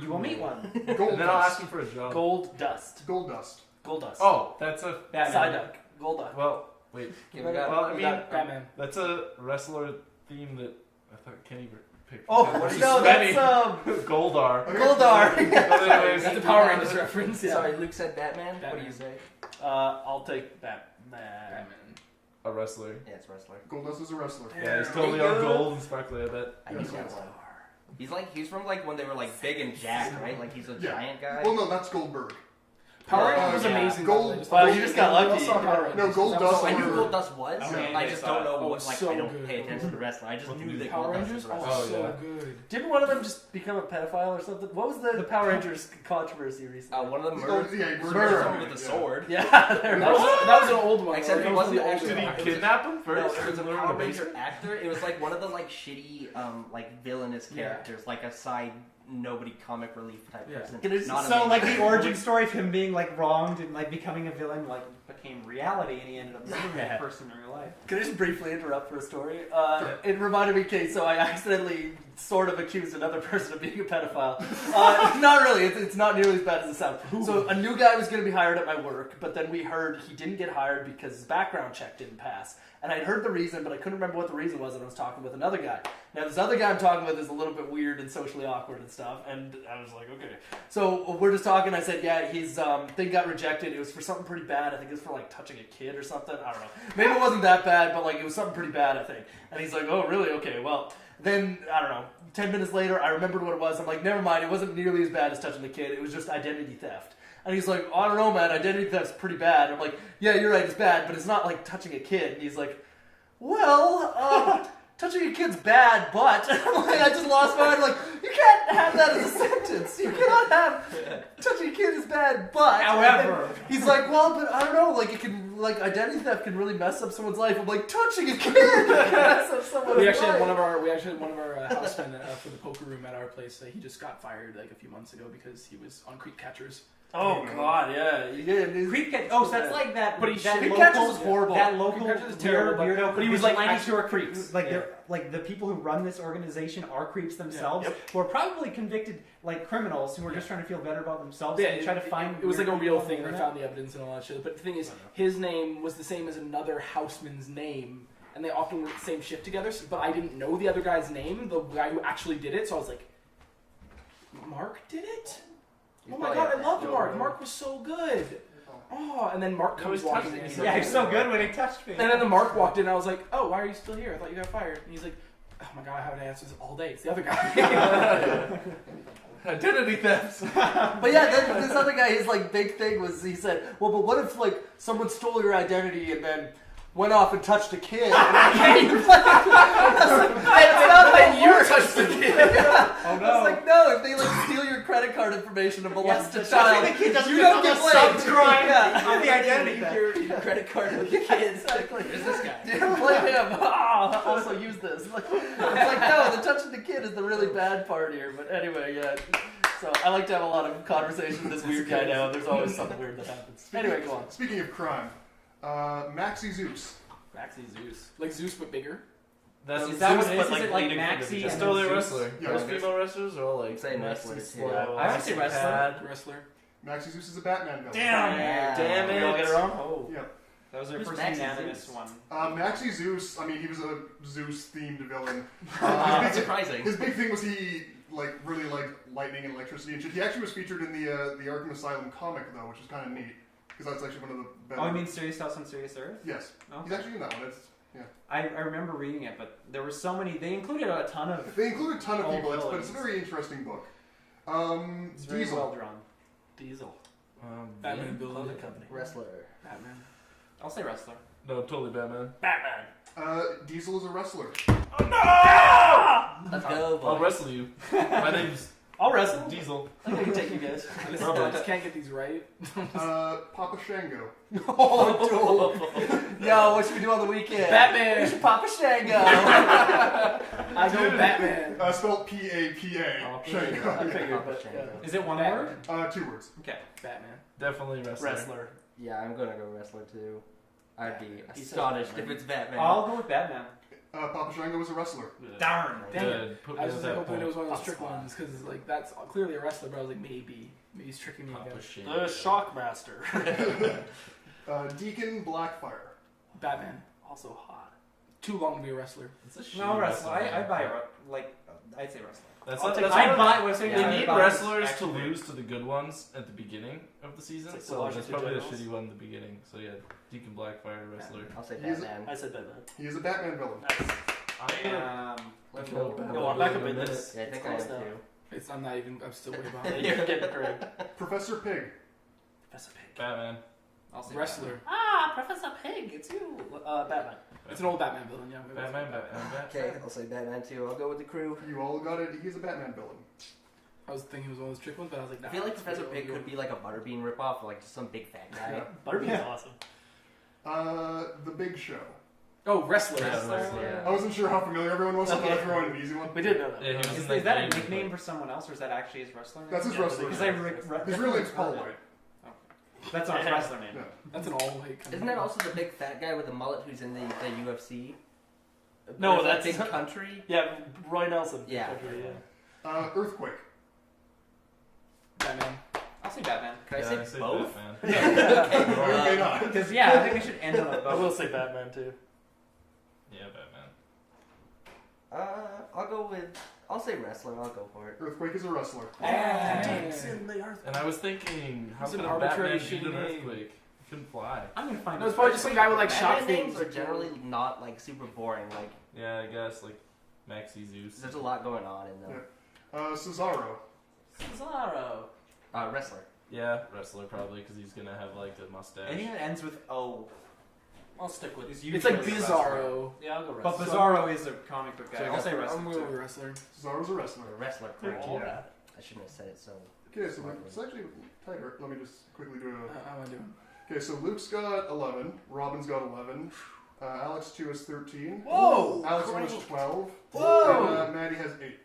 You will meet one. Gold And then I'll ask dust. him for a job. Gold Dust. Gold dust. Gold Dust. Oh, that's a. Batman. Psyduck. Gold Dust. Well, wait. Okay, we got- Well, I mean, Batman. that's a wrestler theme that I thought Kenny picked. Oh, What is no, Svenny? that's Goldar. Goldar. But anyways, That's a Power Rangers reference. Yeah. Sorry, Luke said Batman. What do Batman. you say? I'll take Batman. Batman. a wrestler. Yeah, it's wrestler. Gold dust is a wrestler. Yeah, he's totally on gold and sparkly. I bet. I knew that one. He's from like when they were like big and jacked, right? Like he's a Yeah. giant guy. Well, no, that's Goldberg. Power Rangers was yeah. amazing. Gold- Wow, you just got lucky. No, Gold So Dust. I knew were- Gold Dust was. Okay, I just don't know oh, what. Like so I don't good. pay attention to wrestling. I just knew that Power Gold Dust Rangers? was a Oh, wrestler. Oh, so good. Didn't one of them just become a pedophile or something? What was the Power Rangers controversy recently? One of them Oh, murdered yeah, someone someone with a yeah. sword. Yeah, there it That was. was an old one. Except right? it That wasn't the old actually- Did he one. It was kidnap him No, first? it was a and lure him Power in the Ranger basement? actor. It was like one of the like shitty, like villainous Yeah. characters, like a side nobody comic relief type Yeah. person. Can I just- Not a So main like the character. origin story of him being like wronged and like becoming a villain like became reality, and he ended up murdering that person in real life. Can I just briefly interrupt for a story? It reminded me, Kate, so I accidentally sort of accused another person of being a pedophile. Not really, it's not nearly as bad as it sounds. So a new guy was going to be hired at my work, but then we heard he didn't get hired because his background check didn't pass. And I'd heard the reason, but I couldn't remember what the reason was, and I was talking with another guy. Now, this other guy I'm talking with is a little bit weird and socially awkward and stuff, and I was like, okay. So we're just talking, I said, yeah, his thing got rejected. It was for something pretty bad. I think it was for, like, touching a kid or something. I don't know. Maybe it wasn't that bad, but, like, it was something pretty bad, I think. And he's like, oh, really? Okay, well, then, I don't know, 10 minutes later, I remembered what it was. I'm like, never mind, it wasn't nearly as bad as touching the kid. It was just identity theft. And he's like, I don't know, man, identity theft's pretty bad. I'm like, yeah, you're right, it's bad, but it's not like touching a kid. And he's like, well, touching a kid's bad, but I'm like, I just lost my mind. Like, you can't have that as a sentence. You cannot have touching a kid is bad, but. However. And he's like, well, but I don't know. Like, it can, like, identity theft can really mess up someone's life. I'm like, touching a kid can mess up someone's We actually had life. one of our housemen for the poker room at our place. He just got fired like a few months ago because he was on creep catchers. Oh God, yeah, he did. Creep catch. Oh, so that's like that. But he that Creep local, catchers is horrible. That local Creep catchers is terrible, weirdo. but he was like vigilantes actually who are creeps. Like Yeah. they're like the people who run this organization are creeps themselves, Yep. who are probably convicted like criminals who are just trying to feel better about themselves Yeah, and try to find. it was like a weird real people thing. on They the found internet. the evidence and all that shit. But the thing is, his name was the same as another houseman's name, and they often worked the same shift together. But I didn't know the other guy's name, the guy who actually did it. So I was like, Mark did it? Oh my god, I loved Mark. Mark was so good. Oh, and then Mark comes walking in. He's like, Yeah, he's so good when he touched me. And then the Mark walked in, and I was like, oh, why are you still here? I thought you got fired. And he's like, oh my god, I haven't answered this all day. It's the other guy. Identity theft. But yeah, then this other guy, his like big thing was he said, well, but what if like someone stole your identity and then went off and touched a kid? And I can't even play. It's not like you touched the kid. Oh no. I was like, no, if they like steal your credit card information and molest a so child, the kid doesn't you don't get become a blamed. subcrime Yeah. of the identity theft. Your credit card with the kids. Exactly. Who's this guy? Yeah, blame him. Oh, also use this. Like, it's like, no, the touching the kid is the really bad part here. But anyway, yeah. So I like to have a lot of conversation with this weird guy now, and there's always something weird that happens. Anyway, go on. Speaking of crime, Maxie Zeus. Maxie Zeus. Like Zeus, but bigger. That's Is that what Zeus, it is? but, Is it like leading Maxie from the- and Just totally a Zeus? wrestler. Yeah, Most I guess. female wrestlers are all like Same Maxie wrestler, Slow, yeah. I would say wrestler. Bad. Wrestler. Maxie Zeus is a Batman villain. Damn. Damn We all it. get it wrong? Oh. Yeah. That was our Who's first Maxie unanimous Zeus? one. Maxie Zeus, I mean, he was a Zeus-themed villain. That's His surprising. big thing was he like really liked lightning and electricity and shit. He actually was featured in the Arkham Asylum comic though, which is kind of neat because that's actually one of the better. Oh, you mean Serious House on Serious Earth? Yes, Oh. he's actually in that one. It's, yeah. I remember reading it, but there were so many. They included a ton of. They include a ton of All people, but it's a villains. very interesting book. It's very Diesel. well drawn. Diesel. Batman villain. Clothing company. Wrestler. Batman. I'll say wrestler. No, totally Batman. Batman. Diesel is a wrestler. Let's go, I'll boy. wrestle you. My name's I'll wrestle. Diesel. I can take you guys. I just can't get these right. Papa Shango. Oh, dude. Yo, what should we do on the weekend? Batman. We should pop a Shango. I go Batman. Spelled P-A-P-A. Shango. I figured, Papa but Shango. Is it one Batman. word? 2 words. Okay. Batman. Definitely wrestler. wrestler. Yeah, I'm gonna go wrestler too. I'd be He says astonished Batman. if it's Batman. I'll go with Batman. Papa Shango was a wrestler. Darn. Dang it. Good. Put me I was at just that hoping point. it was one of those Pop trick squad. ones because like that's clearly a wrestler, but I was like maybe he's tricking me Papa again. shit. The Shockmaster. Deacon Blackfire. Batman. Also hot. Too long to be a wrestler. It's a shitty No, wrestler. wrestler. I buy I'd say wrestler. That's I'll not, take- that's I one of buy. Was saying Yeah. They I need buy wrestlers to actually. lose to the good ones at the beginning of the season, It's like the so that's Washington probably the Generals. shitty one at the beginning. So yeah, Deacon Blackfire wrestler. I'll say He's- Batman. I said Batman. He is a Batman villain. Let's Kill go. Batman. Yo, I'm back up in this. Yeah, I It's think I am close now. too. I'm not even. I'm still way Yeah, behind. you're getting Craig. Professor Pig. Professor Pig. Batman. I'll say Wrestler. Ah, Professor Pig, it's you. Batman. It's an old Batman villain. Yeah. Batman. Okay, I'll say Batman too. I'll go with the crew. You all got it. He's a Batman villain. I was thinking it was one of those trick ones, but I was like, nah, I feel like it's Professor pretty Pig old. could be like a Butterbean ripoff, or like just some big fat guy. Butterbean's awesome. The Big Show. Oh, wrestler. Yeah. I wasn't sure how familiar everyone was, so I thought I'd throw in an easy one. We did know that. Yeah, he was in Is that a game, nickname but- for someone else, or is that actually his wrestler name? That's his Yeah, wrestler Because name. I His real name's Paul White. That's not his Yeah. wrestler name. Yeah. That's an all white. Isn't that also the big fat guy with the mullet who's in the UFC? No, Or is that that's- Big Country. Yeah, Roy Nelson. Yeah. Earthquake. Batman? I'll say Batman. Can I say both? Batman. Or you may not. Because I think we should end on a I both. will say Batman too. Yeah, Batman. I'll say wrestler. I'll go for it. Earthquake is a wrestler. Dicks in the earth. And I was thinking, how It's could an a arbitrary Batman beat an shitty name. earthquake? He couldn't fly. I'm gonna find. No, it's probably just some guy with like shock Batman things. names are generally not like super boring. Like Yeah, I guess like Maxi Zeus. there's a lot going on in them. Cesaro. Cesaro. Wrestler. Yeah, wrestler probably because he's gonna have like a mustache. Anything that ends with O I'll stick with is you. It's like usually a wrestler. Bizarro. Yeah, I'll go But wrestler. Bizarro is a comic book guy. So I I'll guess say I'm wrestler going too. with wrestler. Cesaro's a wrestler. Wrestler. They're Correct. all Yeah. bad. I shouldn't have said it so. Okay, so it's actually tighter. Let me just quickly do How am I doing? Okay, so Luke's got 11. Robin's got 11. Alex 2 is 13. Whoa! Alex 1 is 12. Whoa! And Maddie has 8.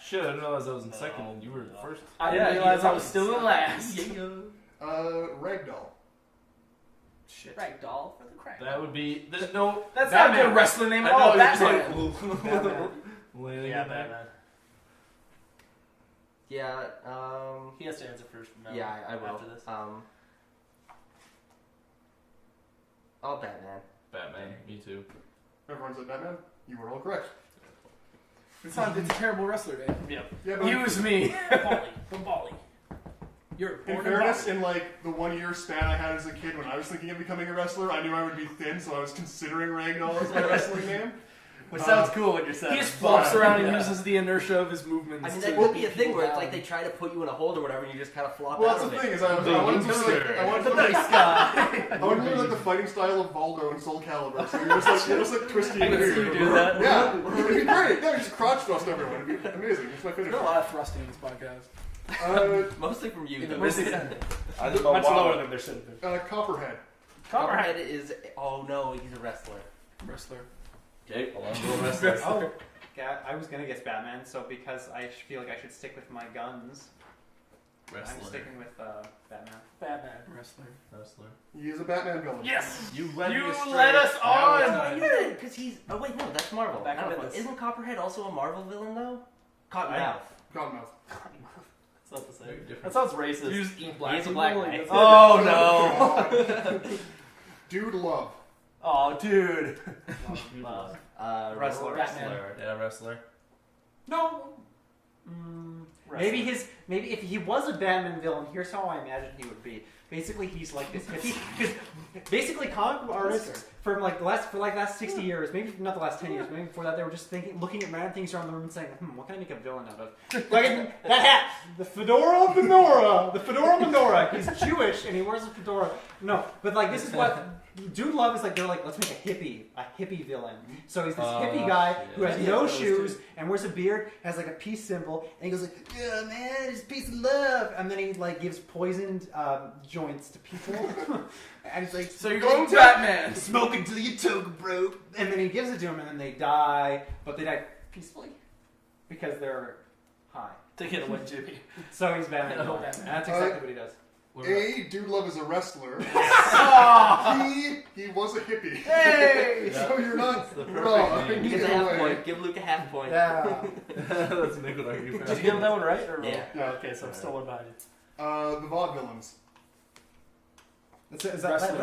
Shit, I didn't realize I was in second and you were first. I didn't realize I was still in last. Ragdoll. Shit. Ragdoll for the crack. That would be. There's no. That's not a Batman. good wrestler name I at all. know, it's Batman. like. Batman. Landing Yeah, in there. Batman. Yeah. He has to answer first from now. Yeah, I will. After this. Oh, Batman. Batman. Me too. Everyone said Batman? You were all correct. It's not. It's a terrible wrestler name. Yeah. Yeah, but Use me. Bali. From Bali. You're in born fairness, Bali. in like the 1 year span I had as a kid when I was thinking of becoming a wrestler, I knew I would be thin, so I was considering Ragdoll as my wrestling name. Which sounds cool when you're He saying. just flops around and Yeah. uses the inertia of his movements. I mean, to that could be a keep thing people where it's down. like they try to put you in a hold or whatever, and you just kind of flop Well, out that's of the it. thing is I wanted to do Nice guy. I wanted to do like the fighting style of Valdo and Soul Calibur. So you're just like twisting. I can see you do that. Yeah, it'd be great. Yeah, you just crotch thrust everyone. It'd be amazing. It's my There's favorite. a lot of thrusting in this podcast. Mostly from you, though. Much lower than there should have been. Copperhead. Copperhead is. Oh no, he's a wrestler. Wrestler. Okay, well, I'm going wrestler. Oh, yeah, I was gonna guess Batman. So because I feel like I should stick with my guns, I'm Wrestler. sticking with Batman. Batman. Wrestler. Wrestler. He is a Batman villain. Yes! You let me astray. let us Now it's on! time. Because he's. Oh wait, no, that's Marvel. Back I don't into know. this. Isn't Copperhead also a Marvel villain though? Cottonmouth. Cottonmouth. That's not the same. Very different. That sounds racist. You just eat black He's a people, black like, guy. that's- Oh no! Dude Love. Oh, dude. Wrestler. Batman. Yeah, wrestler. No. Maybe if he was a Batman villain, here's how I imagine he would be. Basically, he's like this hippie. Because basically, comic book artists for the last 60 years, maybe not the last 10 years, maybe before that, they were just looking at random things around the room and saying, what can I make a villain out of? Like that hat, the fedora menorah. He's Jewish and he wears a fedora. No, but like this is what Dude Love is like. They're like, let's make a hippie villain. So he's this hippie guy who has no shoes and wears a beard, has like a peace symbol, and he goes like, yeah, man, it's peace and love. And then he like gives poisoned joints to people. And he's like, so you're going Batman. Smoke until you choke, bro. And then he gives it to him, and then they die, but they die peacefully because they're high. Take it away, Jimmy. So he's Batman. And that's exactly what he does. Dude Love is a wrestler. He was a hippie. Hey! So you're not wrong. He gets a half point. Give Luke a half point. Yeah. That's a good argument. Did you get that one right? Or Yeah. Oh, okay, so I'm still one behind you. The Vaudevillains. That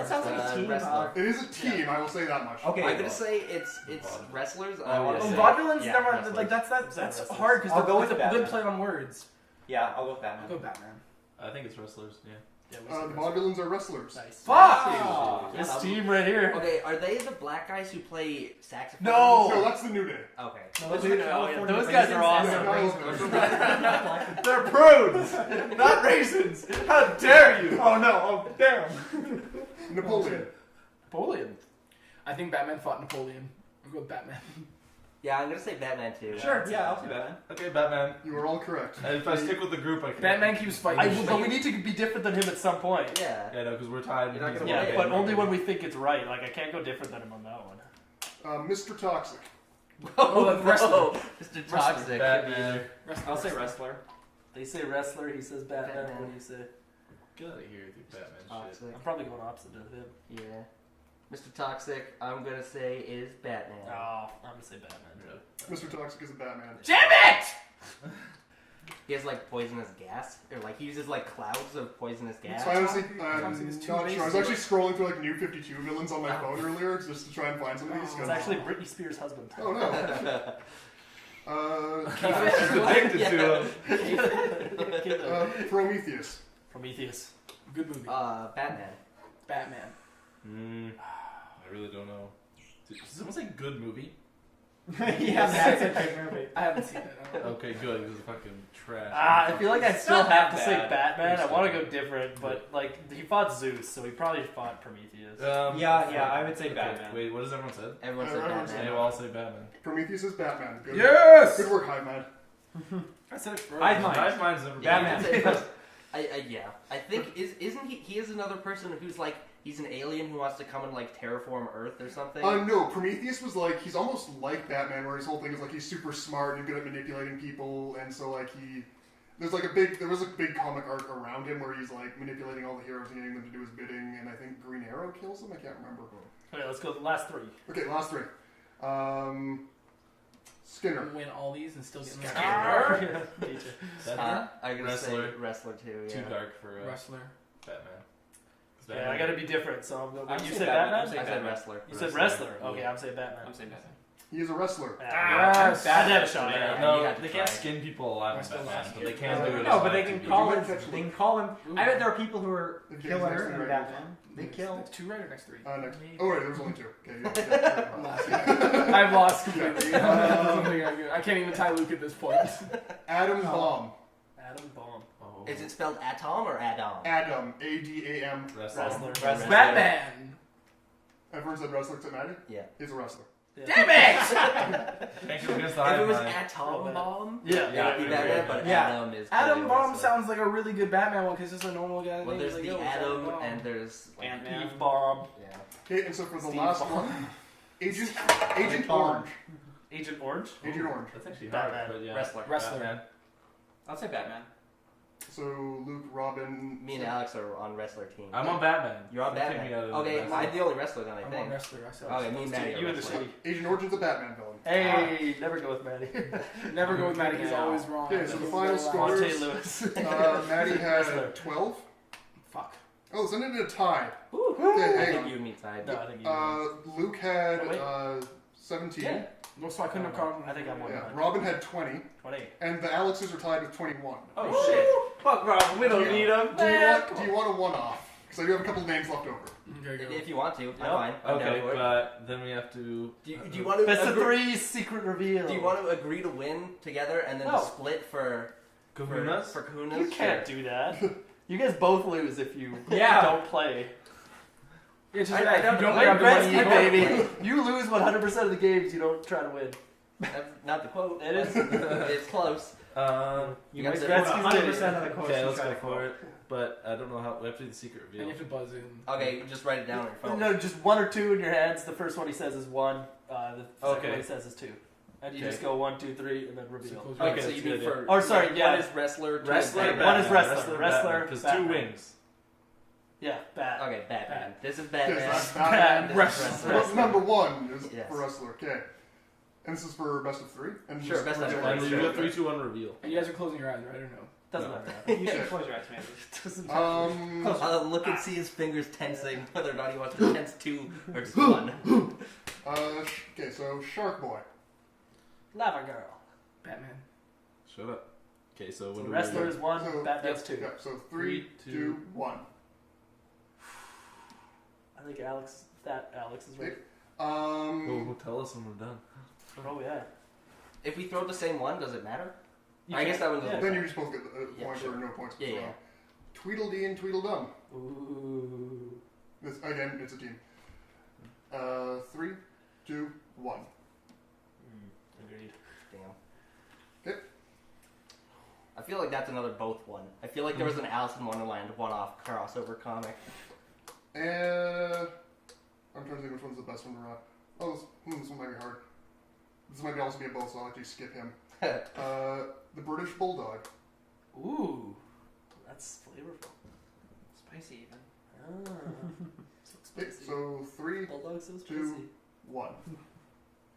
sounds like a team. Wrestler. It is a team, I will say that much. Okay. I'm gonna say it's wrestlers. Oh, I want to yeah. say Vaudevillains, Yeah, never wrestlers. like that's Wrestlers. hard because I'll go with it's a Batman. good play on words. Yeah, I'll go with I'll Batman. go Batman. I think it's wrestlers. Yeah. The Vaudevillains are wrestlers. Nice. Fuck! This team right here. Okay, are they the black guys who play saxophone? No, that's the New Day. Okay. Those guys are awesome. Yeah, They're prunes, not raisins. How dare you? Oh no! Oh damn! Napoleon. I think Batman fought Napoleon. I'll go with Batman. Yeah, I'm gonna say Batman too. Sure. Yeah, I'll do Batman. Okay, Batman. You are all correct. And if I stick with the group, I can. Batman keeps fighting. But we need to be different than him at some point. Yeah. Yeah, no, because we're tied. You're not gonna Yeah, win. but only when we think it's right. Like I can't go different than him on that one. Mr. Toxic. Oh, wrestler. no. Mr. Toxic. Batman. I'll say wrestler. They say wrestler. He says Batman. Batman. What do you say? Get out of here with your Batman shit. Toxic. I'm probably going opposite of him. Yeah. Mr. Toxic, I'm gonna say is Batman. Oh, I'm gonna say Batman. Mr. Toxic is a Batman. Damn it! He has like poisonous gas, or like he uses like clouds of poisonous gas. So I honestly, Toxic is not too sure. I was basic. actually scrolling through like New 52 villains on my phone earlier just to try and find some of these. It's 'cause- actually Britney Spears' husband. Oh no. Addicted to him. Prometheus. Prometheus. Good movie. Batman. Batman. I really don't know. Did someone say good movie? Yeah, that's a good movie. I haven't seen it. I don't know. Okay, good. This is fucking trash. I feel like I still not have to that say bad. Batman. I Pretty want to go stupid. different, but like he fought Zeus, so he probably fought Prometheus. Yeah, I would say okay, Batman. Wait, what does everyone say? Everyone said Everyone Batman. They all say Batman. Prometheus is Batman. Good. Yes! Good work, Hive Man. I said it first. Hive mind. Hive mind's never Yeah, Batman. yeah. I think isn't he? He is another person who's like he's an alien who wants to come and like terraform Earth or something. No, Prometheus was like, he's almost like Batman, where his whole thing is like he's super smart and good at manipulating people, and so like there was a big comic arc around him where he's like manipulating all the heroes and getting them to do his bidding, and I think Green Arrow kills him, I can't remember. Okay, let's go with the last three. Okay, last three. Skinner. Win all these and still get Skinner. I'm gonna Wrestler. say wrestler too. Yeah. Too dark for Wrestler. Batman. Yeah, I gotta be different. So I'm going. I'm You saying said Batman. Batman. I said wrestler. You said wrestler. Okay, I'm saying Batman. I'm saying Batman. He is a wrestler. Yes. I'd have a shot. Yeah. Yeah. No, you had to they can't try. skin people alive in Wrestler Batman, last but they year. can do it. No, as but they well, can too. call you him. catch They can call him. I bet there are people who are Okay, killer next in three, right? Batman. They Next kill. 2 right or next 3? Next. Oh, wait, there was only two. Okay, yeah. I've lost completely. I can't even tie Luke at this point. Adam Bomb. Adam Bomb. Oh. Is it spelled Atom or Adam? Adam. A-D-A-M. Wrestler? Wrestler. Batman. Everyone said wrestler except Maddie? Yeah. He's a wrestler. Damn it! Can't go against the If Hive it was mind. Atom Bomb, Yeah. it would be Batman, but Yeah. Adam is Adam clearly Bomb wrestler. sounds like a really good Batman one because it's just a normal guy. Well, there's the Atom and there's like, Ant-Man. Eve Bomb. yeah. Okay, and so for the Steve last Bomb. one, Agent Orange. Agent Orange. Agent Orange. That's actually Batman. hard, but yeah. Wrestler. Wrestler. Batman. I'll say Batman. So Luke, Robin. Me and Alex are on wrestler team. I'm on Batman. You're on Don't take Batman. me out of Okay, wrestler. I'm the only wrestler then, I I'm think. on wrestler. I said Okay, me and Maddie You are in the wrestler. city. Agent Orange's a Batman villain. Hey, never go with Maddie. Never go with Maddie. He's always wrong. Okay, so the final score- Monte Lewis. Maddie Wrestler. had 12. Fuck. Oh, so ended in a tie. Woo. Okay, I hang think on. you and me tied. No, I think you. Luke had Oh, wait. 17. Yeah. No, so I couldn't have caught him. I think I'm 1. Yeah, Robin had 20. 20. And the Alexes are tied with 21. Oh shit! Fuck Rob, we don't need him. Do you want a one-off? Because I do have a couple names left over. Okay, go. If you want to, I'm fine. I'm Okay, down for it. but then we have to. Do you want to Best of 3 secret reveal. Do you want to agree to win together and then No. to split for Kahunas? For kahunas? You can't do that. You guys both lose if you Yeah. don't play. Yeah, just I if don't you don't know. grab the money, Gretzky, you don't baby. play. You lose 100% of the games you don't try to win. That's not the quote. It is. It's close. You got might the- quote Gretzky's 100% of the quotes. Okay, you let's try go to for quote. it. But I don't know how. We have to do the secret And you reveal. have to buzz in. Okay, just write it down on your phone. No, just 1 or 2 in your hands. The first one he says is 1. The second Okay. one he says is 2. And you Okay. just go 1, 2, 3, and then So reveal. close Okay, your so eyes. you that's mean good, for... Or sorry, one yeah. is wrestler, two Wrestler, is One Batman. is wrestler. Wrestler, Because 2 Batman. wings. Yeah, bad. Okay, Batman. Bad. This is Yes, Batman. that's Bad. Batman. This is Wrestler. What's number 1 is Yes. for wrestler. Okay. And this is for best of 3? And Sure, just best of for- three. And then you go 3, 2, 1 reveal. And you guys are closing your eyes, right? I don't know. Doesn't No. matter. You should close your eyes, man. Doesn't matter. Look and see his fingers tensing, whether or not he wants to tense 2 or just 1. Okay, so Shark Boy. Lava Girl. Batman. Shut up. Okay, so when So do we wrestler do? is 1, So- Batman's 2. Yeah, so 3, 2, 1. I think Alex is right. Well, tell us when we're done. Oh, yeah. If we throw the same one, does it matter? You I guess that was... yeah. Then you're just supposed to get the Yeah, points sure. or no points. Yeah, yeah. Tweedledee and Tweedledum. Ooh. This, again, it's a team. 3, 2, 1. Agreed. Damn. I feel like that's another both one. I feel like there was an Alice in Wonderland one-off crossover comic. I'm trying to think which one's the best one to wrap. Oh, this one might be hard. This might also be a both, so I'll actually skip him. The British Bulldog. Ooh. That's flavorful. Spicy even. Ah. So Okay, spicy. so 3, Bulldog's so 2, spicy. 1.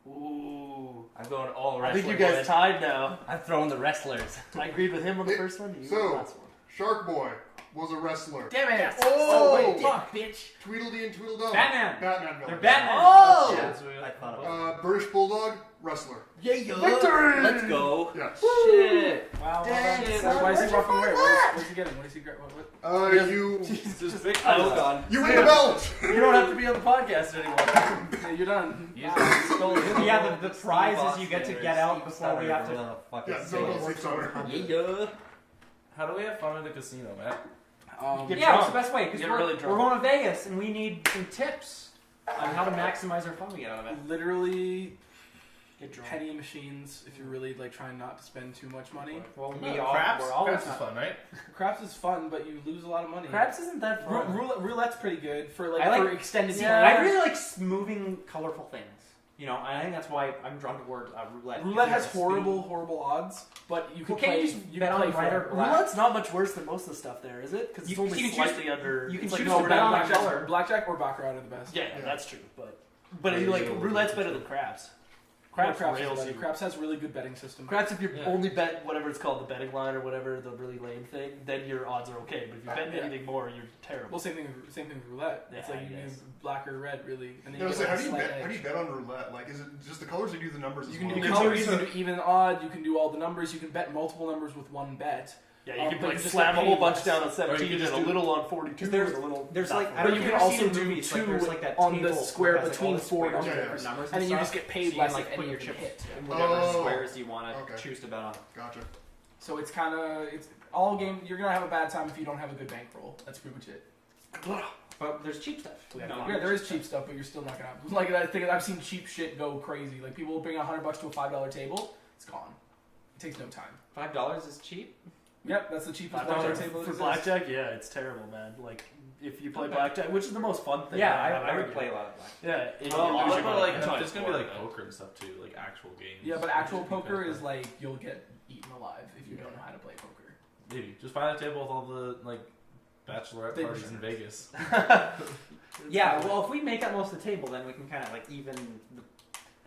Ooh. I'm going all I wrestlers. think you guys tied now. I'm throwing the wrestlers. I agreed with him on the Hey, first one. You so- on the last one. Shark Boy was a wrestler. Damn it! Oh, wait, Fuck, bitch. Tweedledee and Tweedledum. Batman. Batman They're villain. Batman. Oh! Yeah, so we got- I thought about British Bulldog, wrestler. Yeah, Victory! Let's go. Yeah. Shit. Wow. Dang, shit. son. Why is he Where'd you roughing find where? that? Where's he getting? What is he getting? What? You Just Victor. Oh, God. you win the belt. You don't have to be on the podcast anymore. Yeah, you're done. Yeah, the prize is you get to get out before we have to. Yeah, so it's over. Yeah. How do we have fun in the casino, Matt? Get Yeah, drunk. it's the best way because Get we're, really drunk. we're going to Vegas and we need some tips on how to maximize our fun we get out of it. Literally Get drunk. penny machines if you're really like trying not to spend too much money. Well, Craps? we're always Craps is fun, right? Craps is fun, but you lose a lot of money. Craps isn't that fun. Roulette's pretty good for I like- for extended Yeah. time. I really like moving colorful things. You know, and I think that's why I'm drawn toward roulette. Roulette has Speed. horrible odds, but you can Well, can't play. you just You bet can on play red or for black? Roulette's not much worse than most of the stuff there, is it? Because it's You- only you can choose- slightly under. you can it's like choose no, to we're bet not on black- that color. Blackjack or baccarat are the best. Yeah, that's true. But Yeah, you like you know, roulette's better than craps. Craps rails better. you. Craps has really good betting system. Craps, if you Yeah. only bet whatever it's called, the betting line or whatever, the really lame thing, then your odds are okay. But if you bet Yeah. anything more, you're terrible. Well, same thing with roulette. It's Yeah, like you I use guess. black or red, really, and then Yeah, you so get how a do you slight bet? edge. How do you bet on roulette? Like, is it just the colors, or do you do the numbers? You as can well? do You can colors, do- you can do even odd, you can do all the numbers, you can bet multiple numbers with one bet. Yeah, you but can you like just slam get a whole paid bunch less. down on Or you 17 can and just a do- little on 42 There's- and a little. There's not like, full. I But don't you know can if you've also seen do movies, like, two there's like that on the table square that has, like, between all the four squares numbers. with numbers And then you stuff. just get So paid you less can, like, if put any your of them chips hit. in whatever Oh. squares you want to Okay. choose to bet on. Gotcha. So it's kind of it's all game. You're gonna have a bad time if you don't have a good bankroll. That's pretty much it. But there's cheap stuff. Yeah, there is cheap stuff, but you're still not gonna have. Like I think I've seen cheap shit go crazy. Like people will bring $100 to a $5 table. It's gone. It takes no time. $5 is cheap. Yep, that's the cheapest $5 blackjack table for that exists. blackjack, yeah, it's terrible, man. Like if you play Okay. blackjack, which is the most fun thing. Yeah, I've I ever would play a lot of black. Yeah, if Well, you what lose your about money, like that's there's gonna be fine. like poker and stuff too, like actual games. Yeah, but actual Which would be poker kinda is fun. like you'll get eaten alive if you don't know how to play poker. Maybe just find a table with all the like bachelorette They- parties in Vegas. Yeah, well, if we make up most of the table, then we can kind of like even.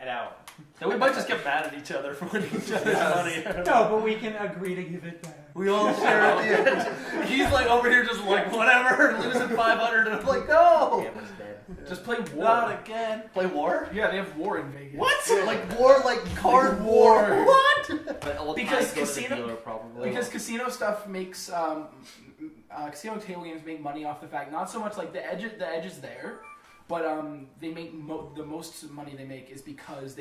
it out. Then we might just get mad at each other for winning each other's money. No, but we can agree to give it back. We all share at the end. He's like over here just like, whatever, losing 500, and I'm like, no! Gambler's dead. Just play war. Not again. Play war? Yeah, they have war in Vegas. What? Like war, like card war. What? But all Because ties go to the casino- dealer, probably. Because casino stuff makes casino table games make money off the fact not so much like the edge is there, but they make the most money they make is because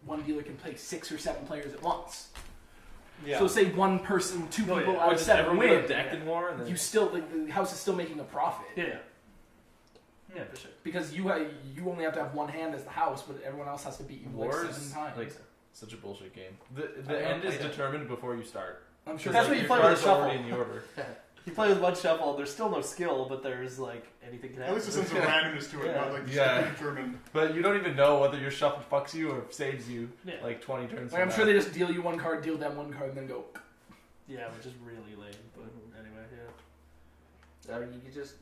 one dealer can play 6 or 7 players at once. Yeah. So say one person, 2 people yeah. out of 7 win. a deck in war, and then You still the house is still making a profit. Yeah. Yeah, for sure. Because you only have to have one hand as the house, but everyone else has to beat you like war 7 is times. like such a bullshit game. The I end is played it. determined before you start. I'm sure That's Like, what you your play with a cards are already shuffle. in the order. You play with one shuffle, there's still no skill, but there's like anything can At happen. least a sense of randomness to it, Yeah. not like just Yeah. predetermined. But you don't even know whether your shuffle fucks you or saves you Yeah. like 20 turns. Like, I'm from sure now. they just deal you one card, deal them one card, and then go. Yeah, which is really lame. But anyway, yeah.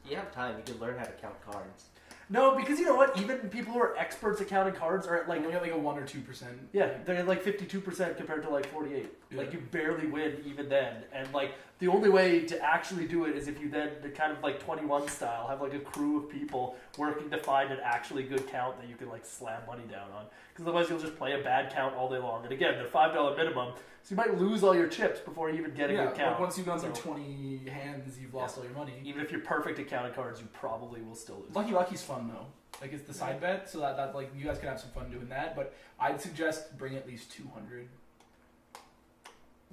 You have time. You can learn how to count cards. No, because you know what? Even people who are experts at counting cards are at Like like you get like a 1 or 2%. yeah, they're at like 52% compared to like 48. Yeah. Like you barely win even then, and like the only way to actually do it is if you then kind of like 21 style have like a crew of people working to find an actually good count that you can like slam money down on. Because otherwise you'll just play a bad count all day long. And again, they're $5 minimum, so you might lose all your chips before you even get a good Like count. once you've gone through So- 20 hands, you've lost all your money. Even if you're perfect at counting cards, you probably will still lose. Lucky Lucky's fun though. Like it's the side bet, so that like you guys can have some fun doing that. But I'd suggest bring at least 200.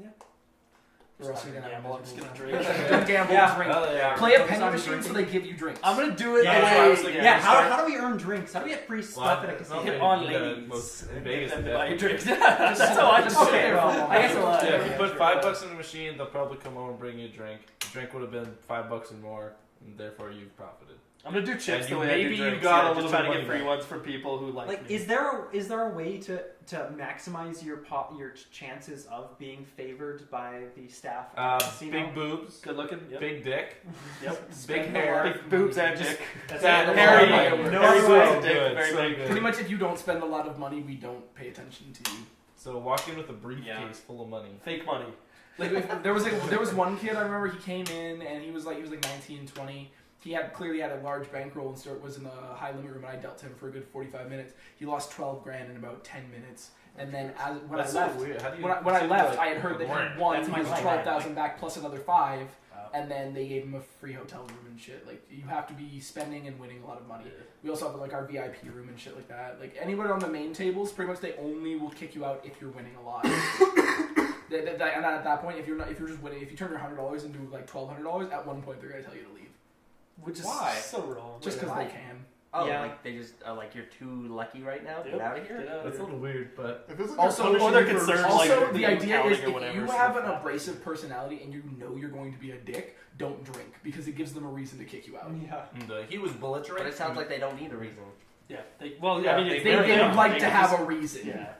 Yeah. Or else you're gonna have Gamble, a I'm just miserable gonna time. drink. Don't gamble, Yeah. drink. Oh, yeah. Play a Focus penny on machine drinking. so they give you drinks. I'm gonna do it Yeah, the that's way. what I was thinking. yeah, How do we earn drinks? How do we get free stuff at a Well, casino? hit on on ladies. Most in Vegas, Them they to buy you definitely- drinks. That's how I just Okay, say it. well, I guess a lot. Yeah, if you Yeah, put sure. $5 in the machine, they'll probably come over and bring you a drink. The drink would have been $5 and more, and therefore you've profited. I'm gonna do chips And the you- way I do maybe you drinks. got a Just little trying to bit get of free money ones from people who like Like, me. is there a way to maximize your chances of being favored by the staff at the casino? Big boobs, Good looking. Yep. big dick, Yep. big hair. Big boobs and dick. That's That it. hairy- No hairy other boobs way. and dick. Good, Very so big. good. Pretty much, if you don't spend a lot of money, we don't pay attention to you. So walk in with a briefcase Yeah. full of money. Fake money. Like there was one kid I remember, he came in and he was like 19, 20. He clearly had a large bankroll and was in a high limit room, and I dealt him for a good 45 minutes. He lost 12 grand in about 10 minutes. And then when That's I so left, weird. How do you when I seem left, like I had heard that warrant? he won. That's He my was life. 12,000 back plus another 5, Wow. and then they gave him a free hotel room and shit. Like you have to be spending and winning a lot of money. We also have like our VIP room and shit like that. Like anybody on the main tables, pretty much they only will kick you out if you're winning a lot. And at that point, if you're just winning, if you turn your $100 into like $1,200, at one point they're gonna tell you to leave, Which is Why? so wrong. just because Why? they can. Oh, Yeah. like they just are like, you're too lucky right now. Yep. Get out of here. Get out of That's a here. little weird, but It feels like Also, they're or they're punishing you for- concerned, Also, like, the the idea is accounting or if whatever, you so have an that- abrasive personality and you know you're going to be a dick, don't drink because it gives them a reason to kick you out. Yeah. he was belligerent. But it sounds like they don't need a reason. Yeah. Well, Yeah, I mean, they- it's They very would young. like They to can have just- a reason. Yeah.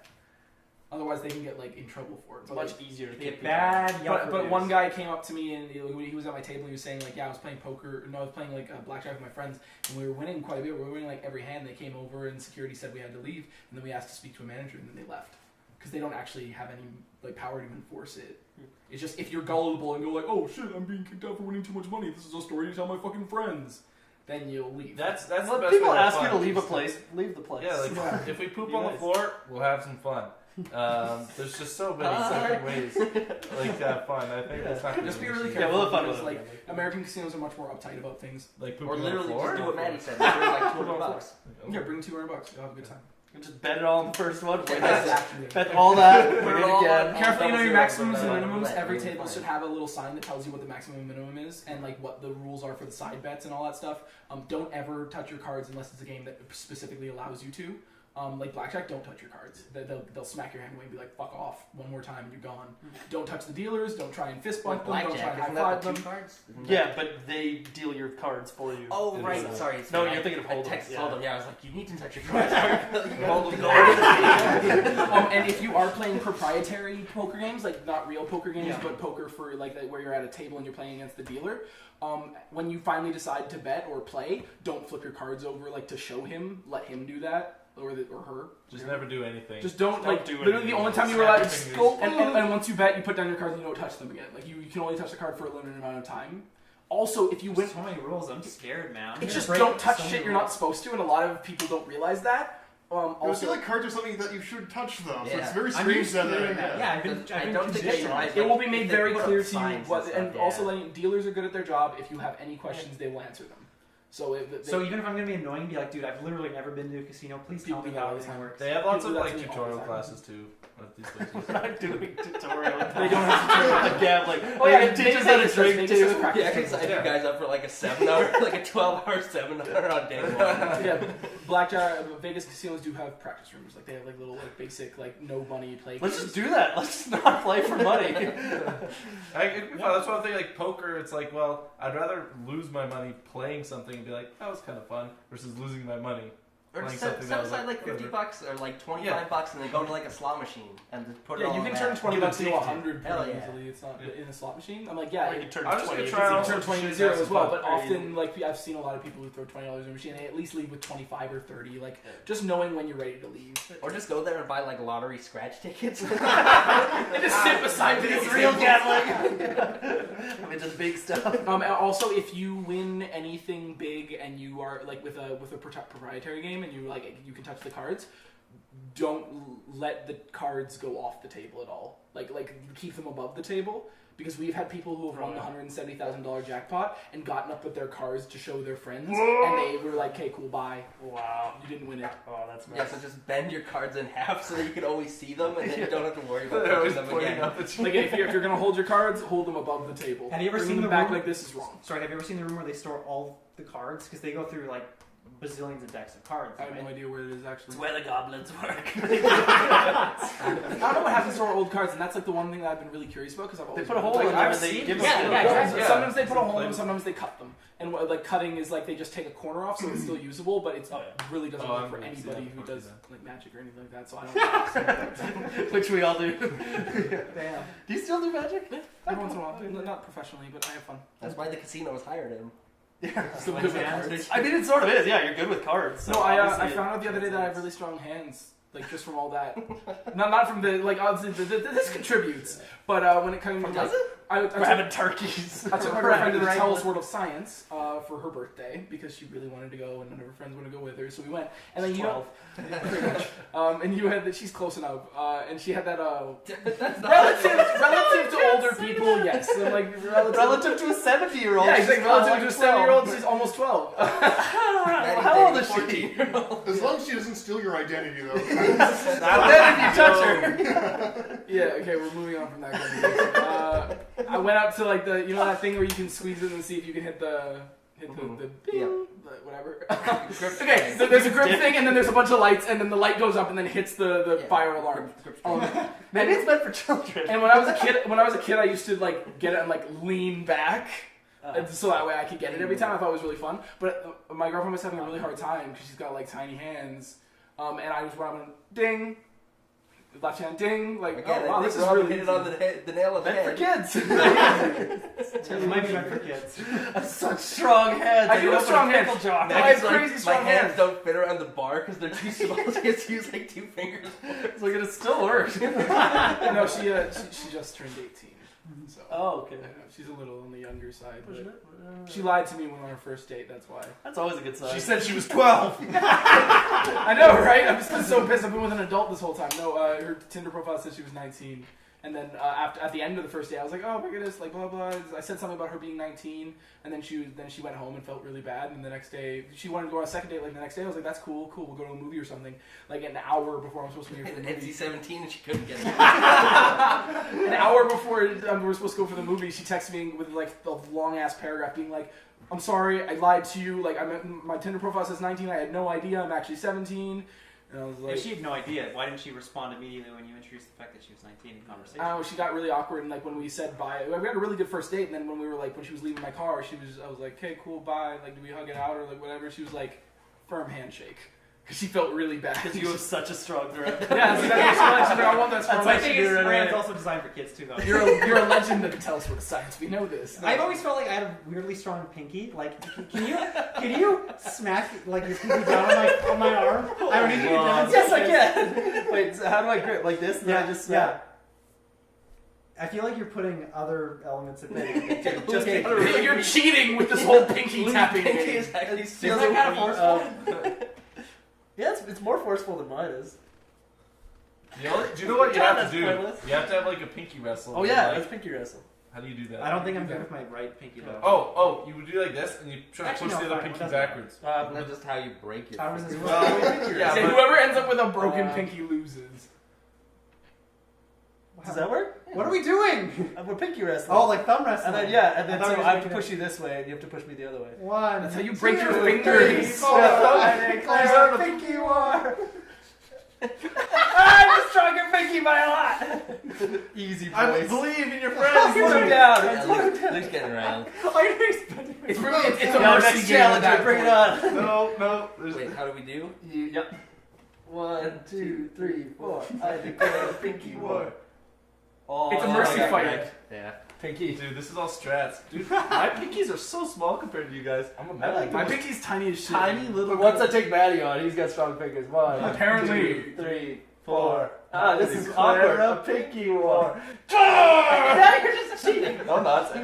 Otherwise, they can get like in trouble for it. It's But, much like, easier to Get kick bad. but one guy came up to me and he was at my table and he was saying like, yeah, I was playing poker. No, I was playing like blackjack with my friends and we were winning quite a bit. We were winning like every hand. They came over and security said we had to leave, and then we asked to speak to a manager, and then they left because they don't actually have any like power to enforce it. It's just if you're gullible and go like, oh shit, I'm being kicked out for winning too much money. This is a story to tell my fucking friends. Then you'll leave. That's Well, the best people way ask you fun. to leave a place. Leave the place. Yeah, like Yeah. if we poop Be on the nice. floor, we'll have some fun. There's just so many different ways like to have fun. I think that's not gonna Just be an really issue. careful. Yeah, we'll have fun because, with it. like American casinos are much more uptight about things. Like pooping Or on the literally floor. just do what Maddie said. They're like $200. Yeah, bring $200. You'll have a good time. You just bet it all on the first one. Win That's it. actually Bet all that. Put Win it it all again. on- Carefully know your Double maximums zero, and but, minimums. roulette, Every you'll be table fine. should have a little sign that tells you what the maximum and minimum is and like what the rules are for the side bets and all that stuff. Don't ever touch your cards unless it's a game that specifically allows you to. Like blackjack, don't touch your cards. They'll smack your hand away and be like, fuck off, one more time and you're gone. Don't touch the dealers, don't try and fist bump them, don't try Blackjack, and isn't high that five the them. 2 cards? Isn't Yeah, that- but they deal your cards for you. Oh, It right. is, Sorry. No, I- you're thinking of I Hold'em, texted yeah. Hold'em. Yeah, I was like, you need to touch your cards. Hold them And if you are playing proprietary poker games, like not real poker games, Yeah. but poker for like where you're at a table and you're playing against the dealer, when you finally decide to bet or play, don't flip your cards over like to show him. Let him do that. or her. Just never do anything. Just don't do literally anything. The only time you were allowed to go, and once you bet, you put down your cards and you don't touch them again. Like you can only touch the card for a limited amount of time. Also, if you win, so many rules, I'm scared, man. It's just don't touch shit you're not supposed to, and a lot of people don't realize that. I feel like cards are something that you should touch, though. So it's very strange that. I don't think it will be made very clear to you what, and also letting dealers are good at their job. If you have any questions, they will answer them. So even if I'm going to be annoying, be like, dude, I've literally never been to a casino. Please tell me how everything works. They have lots of tutorial classes too. At these places. We're not doing tutorials. They don't have tutorials. Gambling. It teaches how to drink too. Yeah, I can sign you guys up for like a 7-hour, like a 12-hour seminar on day one. Yeah, blackjack. Vegas casinos do have practice rooms. Like they have like little basic no money play. Let's just do that. Let's just not play for money. That's one thing. Like poker, it's like, well, I'd rather lose my money playing something and be like, that was kind of fun, versus losing my money. Or set aside like $50 or like $25 and then go to like a slot machine and just put it all you can turn $20 into $100 pretty easily. It's not in a slot machine. I'm like, yeah, you can turn I'm 20 just gonna turn 20 to 0 as well. But often, like I've seen a lot of people who throw $20 in a machine, they at least leave with 25 or 30. Like just knowing when you're ready to leave. Or just go there and buy like lottery scratch tickets. And just sit beside me. It's real gambling. I'm into the big stuff. And also, if you win anything big and you are like with a proprietary game and you you can touch the cards, don't let the cards go off the table at all. Like keep them above the table, because we've had people who have won the $170,000 jackpot and gotten up with their cards to show their friends, and they were like, "Okay, cool, bye." Wow, you didn't win it. Oh, that's nice. Yeah, so just bend your cards in half so that you can always see them, and then you don't have to worry about touching them again. Like if you're gonna hold your cards, hold them above the table. Have you ever Bringing seen them the back room? like this is wrong? Sorry, have you ever seen the room where they store all the cards? Because they go through like bazillions of decks of cards. I have no idea where it is actually. It's where the goblins work. I don't know what happens to our old cards, and that's like the one thing that I've been really curious about, because I've always put a hole in them and they give them. Sometimes they put a hole in them, sometimes they cut them. And like cutting is like they just take a corner off, so it's still usable, but it really doesn't work for anybody who does like magic or anything like that. So I don't. Which we all do. Damn. Do you still do magic? Yeah, every once in a while. Not professionally, but I have fun. That's why the casinos hired him. Yeah, still good with cards. I mean, it sort of is. Yeah, you're good with cards. So no, I found out the other day that I have really strong hands. Like just from all that, not from the obviously this contributes, but when it comes to does it? We're having turkeys. I took my girlfriend to the Telus World of Science for her birthday because she really wanted to go and none of her friends wanted to go with her, so we went. And then pretty much. And you had that. She's close enough, and she had that. Relative to older people, yes. So like relative to a 70-year-old. Yeah, exactly. Relative to a 70-year-old, she's almost 12. How old is she? As long as she doesn't steal your identity, though. Then if you touch her. Yeah. Okay, we're moving on from that conversation. I went up to like the that thing where you can squeeze it and see if you can hit the bing, whatever. Okay, so there's a grip thing and then there's a bunch of lights and then the light goes up and then hits the fire alarm. Maybe it's meant for children. And when I was a kid, I used to like get it and like lean back. So that way I could get it every time. I thought it was really fun. But my girlfriend was having a really hard time because she's got like tiny hands. And I just went ding. Left hand ding, like, again, wow, this is really hit it on the nail of the head. For kids. It might be meant for kids. Such strong hands. I do have strong hands. I have crazy strong hands. My hands don't fit around the bar because they're too small. So I just use like 2 fingers. It's like it still works. No, she just turned 18. So, okay. She's a little on the younger side. She lied to me when on our first date. That's why. That's always a good sign. She said she was 12. I know, right? I'm just so pissed. I've been with an adult this whole time. No, her Tinder profile said she was 19. And then at the end of the first day, I was like, oh my goodness, like blah blah. I said something about her being 19, and then she went home and felt really bad. And the next day, she wanted to go on a second date. Like the next day, I was like, that's cool, we'll go to a movie or something. Like an hour before I'm supposed to be here for the movie. NC-17, and she couldn't get it. An hour before we're supposed to go for the movie, she texted me with like the long ass paragraph being like, I'm sorry, I lied to you. Like my Tinder profile says 19. I had no idea. I'm actually 17. And I was like, if she had no idea, why didn't she respond immediately when you introduced the fact that she was 19 in conversation? I don't know, she got really awkward, and like when we said bye, we had a really good first date, and then when we were like, when she was leaving my car, I was like, okay, cool, bye, like, do we hug it out, or like whatever, she was like, firm handshake. Because she felt really bad. Because you have such a strong direct. Yeah, so that's I want that strong. I think his brand's also designed for kids too, though. You're a legend of tell sort of science. We know this. I've always felt like I had a weirdly strong pinky. Like, can you smack like your pinky down on my arm? I don't need you to demonstrate. Yes, I can. Wait, so how do I grip? Like this? Yeah, I just snap? I feel like you're putting other elements of Just You're cheating with this whole pinky tapping Pinky thing. is actually Is super that kind of forceful? Yeah, it's more forceful than mine is. Do you know what you have to do? Pointless. You have to have like a pinky wrestle. Oh yeah, Like, that's pinky wrestle. how do you do that? I don't think I'm good with my right pinky though. Oh, you would do like this, and you try to Actually, push no, the other fine, pinky it doesn't backwards. That's just how you break it. How does this work? Yeah, So but- whoever ends up with a broken pinky loses. Does that work? What are we doing? We're pinky wrestling. Oh, like thumb wrestling. and then I thought so we were I have to making push you this way, and you have to push me the other way. One. That's how you break your 2, fingers. 3, 4, I declare pinky war. I'm the stronger pinky by a lot. Easy boys. I believe in your friends. Put him down. At least getting around. It's really it's a Yo, mercy next game at challenge. that Bring it point. on. No. There's Wait, how do we do? Yep. 1, 2, 3, 4. I declare pinky war. Oh, It's a mercy I got fight. wrecked. Yeah. Pinky. Dude, this is all strats. Dude, my pinkies are so small compared to you guys. I'm a I like My pinky's tiny as shit. tiny little. But once I take Maddie on, he's got strong fingers. 1, Apparently. 2, 3, 4. Ah, this is Declare awkward. A pinky war. Ah! You're just cheating. No, not.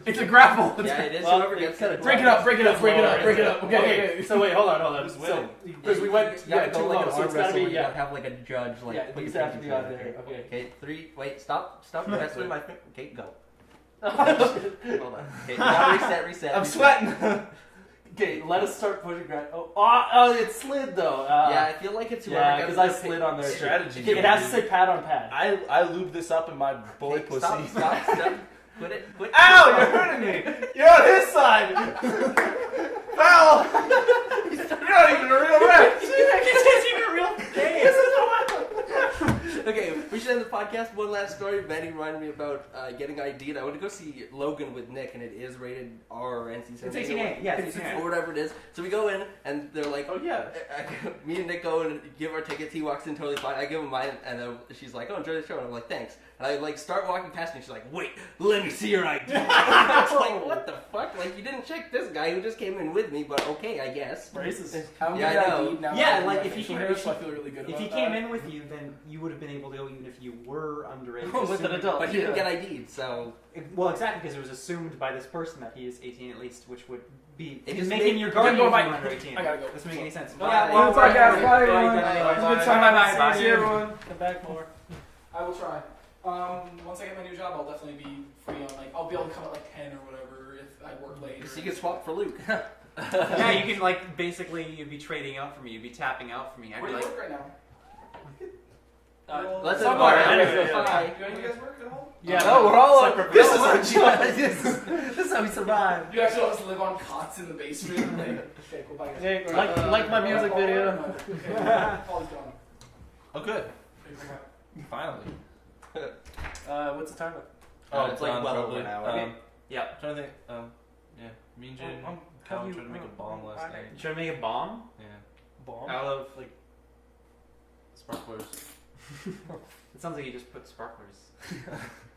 It's a grapple. It's Yeah, it is. Well, Whoever it's gets kinda it. break it up, break it up, break it up, break it up. Okay. So wait, hold on. Who's So, winning? because we went You gotta too go like low, an so arm it's gotta wrestle. be You gotta yeah. have like a judge. Like Yeah, put these your have to pinkies be on together. there. Okay. Okay, 3. Wait, stop wrestling my finger. Okay, go. Oh, Hold on. Okay, now reset. I'm reset. sweating. Okay, let us start pushing. Oh, it slid though. Yeah, I feel like it's whoever Yeah, gets because I the slid pin- on there. Strategy. Okay, it has to say pad on pad. I lube this up in my boy Okay, pussy. Stop. Put it. Ow! You're hurting me. You're on his side. Foul. You're not even a real ref. It's even a real game. Okay, we should end the podcast. One last story. Benny reminded me about getting ID'd. I went to go see Logan with Nick, and it is rated R or NC-17. It's 18A. Yeah, it's 18A. Or whatever it is. So we go in, and they're like, Oh yeah. me and Nick go and give our tickets. He walks in totally fine. I give him mine, and then she's like, "Oh, enjoy the show." And I'm like, "Thanks." And I like start walking past me. She's like, "Wait, let me see your ID." I was like, "What the fuck? Like, you didn't check this guy who just came in with me, but okay, I guess." Racist. I'm Yeah, gonna I know. ID'd now. Yeah, I have like, my if he facial came- hair, if so I he- feel really good If about he that. came in with you, then you would have been able to go even if you were underage. With an adult. But he didn't get ID'd, so Well, exactly, because it was assumed by this person that he is 18 at least, which would be It just making made- your Okay, guardian go, if bye. you were under 18. I gotta go. Doesn't make any sense. Bye. Well, podcast. Bye, everyone. Bye. It was a good Bye. time. Bye. Bye. See you, everyone. Come back more. I will try. Once I get my new job, I'll definitely be free on I'll be able to come at like 10 or whatever if I work late. so you get swapped for Luke. Yeah, you can like basically you'd be trading out for me. You'd be tapping out for me. I'd Where be do you like, work right now? Let's Somewhere. end the Anyway, bar. Bye. Do any of you guys work at all? Yeah, No, we're all separate. this is our our job. This is how we survive. You actually all just live on cots in the basement. Okay, cool. Bye, guys. Hey, like my music video. Okay, Paul's gone. Oh good. Okay, bring it up. Finally. What's the timer? It's like done, well probably. over an hour. yeah. I'm trying to think. Yeah. Me and Jane. Cal tried to make a bomb last night. You trying to make a bomb Yeah. Bomb. out of Like Sparklers. It sounds like you just put sparklers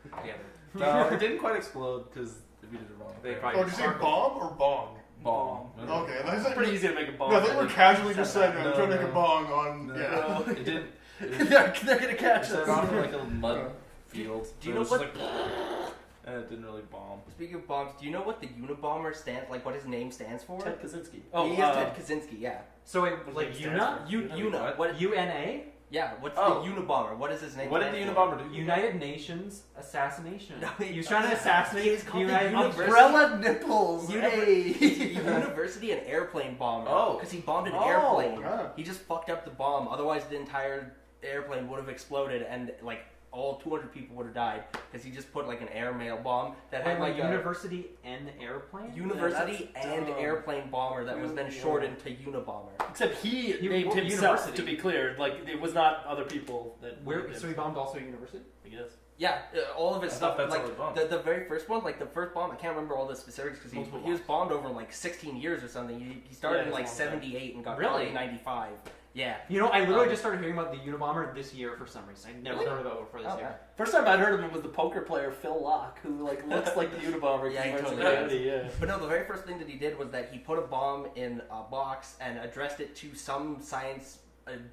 together. No, it didn't quite explode because we did it wrong. They Oh, probably did you say bomb or bong? Bomb. Okay, that's it's pretty easy to make a bomb. No, I think we're casually just saying No, I'm trying to make no. a bong on. No, Yeah. It didn't. they're gonna It catch started us. off in like a mud field. Do you so know it was what- just like, and it didn't really bomb. Speaking of bombs, do you know what the Unabomber stands like? What his name stands for? Ted Kaczynski. He is Ted Kaczynski. Yeah. So wait, What like does it stand UNA? for? Una. What? UNA? Yeah. What's Oh. the Unabomber? What is his name? What did the stand for? Unabomber do? United Nations Assassination. No, he was trying to assassinate It's called the United Universal- Umbrella nipples. University and airplane bomber. Oh. Because he bombed an Oh, airplane. huh. He just fucked up the bomb. Otherwise, the entire airplane would have exploded, and like a all 200 people would have died because he just put like an airmail bomb that had like a university and airplane. University and airplane bomber that was then shortened to Unabomber. Except he named himself. University. To be clear, like it was not other people that. So he bombed also a university. I guess. Yeah, all of his stuff. That's like the very first one, like the first bomb. I can't remember all the specifics because he was bombed over like 16 years or something. He started in like 78 and got caught in 95. Yeah. You know, I literally just started hearing about the Unabomber this year for some reason. I never heard about it before this year. First time I'd heard of him was the poker player Phil Locke, who like looks like the Unabomber. Yeah, he totally does. Yeah. But no, the very first thing that he did was that he put a bomb in a box and addressed it to some science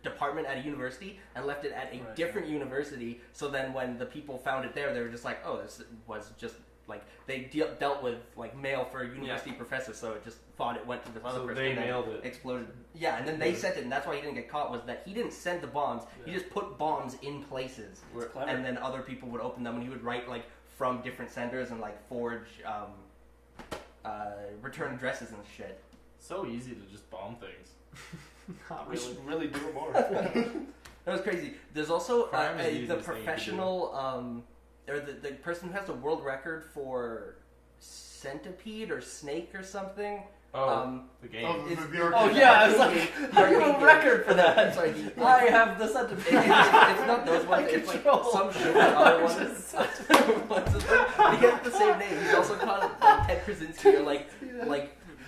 department at a university and left it at a different university. So then when the people found it there, they were just like, oh, this was just like they dealt with like mail for a university professor, so it just thought it went to this other person. They mailed it. Exploded. Yeah, and then they sent it, and that's why he didn't get caught. Was that he didn't send the bombs? He just put bombs in places, and then other people would open them, and he would write like from different centers and like forge return addresses and shit. So easy to just bomb things. We should really do it more. That was crazy. There's also the professional, or the person who has the world record for centipede or snake or something. The game. I was like, I have a record for that. Sorry, I have the centipede. It's not those ones. It's like some shit other ones. He has the same name. He's also called like Ted Krasinski or like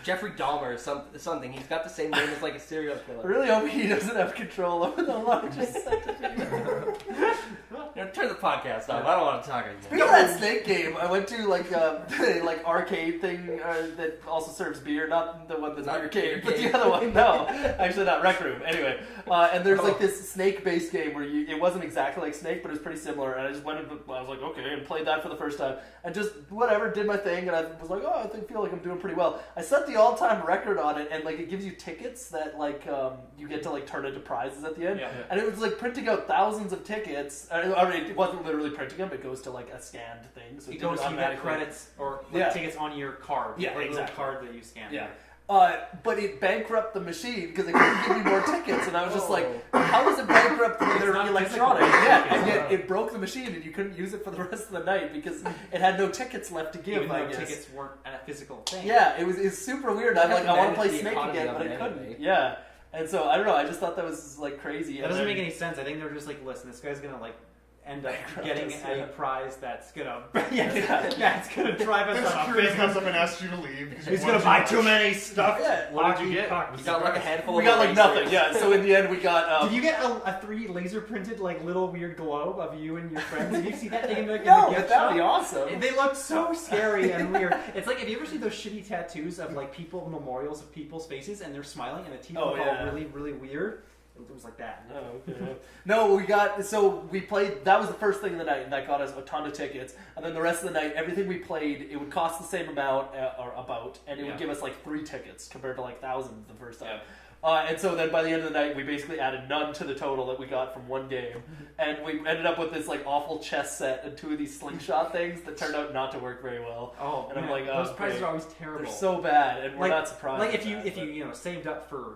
Jeffrey Dahmer or something. He's got the same name as like a serial killer. I really hope he doesn't have control over the largest centipede. Turn the podcast off. I don't want to talk anymore. Speaking of that snake game, I went to like like arcade thing that also serves beer, not the one that's arcade, but the other one. No, actually not Rec Room. Anyway, and there's like this snake-based game where it wasn't exactly like Snake, but it was pretty similar. And I just went and I was like, okay, and played that for the first time, and just whatever, did my thing, and I was like, oh, I feel like I'm doing pretty well. I set the all-time record on it, and like it gives you tickets that like you get to like turn into prizes at the end, and it was like printing out thousands of tickets. It wasn't literally printing them; it goes to like a scanned thing. So it goes to get credits or tickets on your card. Yeah, like exactly. Little card that you scan. Yeah. But it bankrupted the machine because it couldn't give me more tickets, and I was just like, how does it bankrupt when they're electronic? Yeah, and yet it broke the machine, and you couldn't use it for the rest of the night because it had no tickets left to give. Even though tickets weren't a physical thing. Yeah, it's super weird. I'm like, I want to play Snake again, but I couldn't. Yeah, and so I don't know. I just thought that was like crazy. That doesn't make any sense. I think they're just like, listen, this guy's gonna like end up getting a prize that's gonna it's gonna drive us on a business. Comes up and asks you to leave. He's gonna buy too many stuff. Yeah. What did you get? We got like a handful. We got like nothing. Yeah. So in the end, we got. Did you get a 3 laser printed like little weird globe of you and your friends? Did you see that thing in the No, but that'd be awesome. They look so scary and weird. It's like, have you ever seen those shitty tattoos of like people memorials of people's faces and they're smiling and the teeth look all really really weird? It was like that. Oh, okay. No, we played, that was the first thing of the night, and that got us a ton of tickets. And then the rest of the night, everything we played, it would cost the same amount, and it would give us like 3 tickets compared to like thousands the first time. And so then by the end of the night, we basically added none to the total that we got from one game. And we ended up with this like awful chess set and 2 of these slingshot things that turned out not to work very well. Oh, and I'm like, oh, those prizes are always terrible. They're so bad, and we're not surprised. Like if you saved up for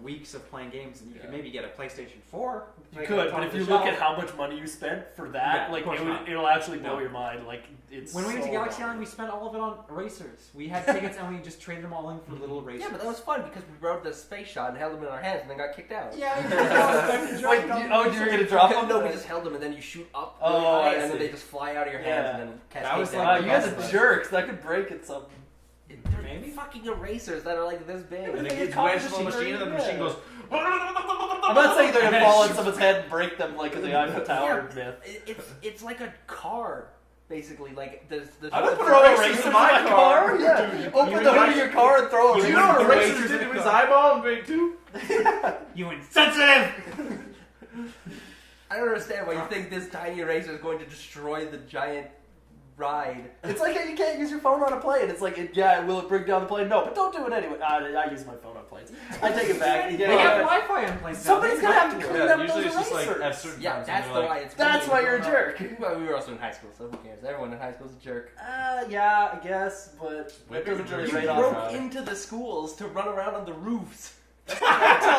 weeks of playing games, and you could maybe get a PlayStation 4. You could, but if you look at how much money you spent for that, like it'll actually blow your mind. Like it's when we went to Galaxy Island, we spent all of it on erasers. We had tickets and we just traded them all in for little erasers. Yeah, but that was fun because we rode the space shot and held them in our hands and then got kicked out. Yeah. You were gonna drop them? No, we just held them and then you shoot up really high and then they just fly out of your hands and then cascade down. That was like, you guys are jerks. That could break at something. Maybe fucking erasers that are like this big. And it gets wedged in the machine and the machine goes. I'm not saying they're gonna fall on someone's head and break them like in the Eiffel Tower myth. It's like a car. Basically, like there's I would throw erasers in my car. Yeah, open the hood of your car and throw erasers. You know what erasers did to his eyeball in Big 2? You insensitive! I don't understand why you think this tiny eraser is going to destroy the giant ride. It's like you can't use your phone on a plane. It's like, will it bring down the plane? No, but don't do it anyway. I use my phone on planes. I take it back. They have Wi-Fi on planes. Somebody's gonna have to clean up those usually erasers. It's just like at certain times. That's why it's. That's why you're a jerk. Well, we were also in high school, so who cares? Everyone in high school is a jerk. Yeah, I guess, but it doesn't really rate off. You broke into the schools to run around on the roofs. Tell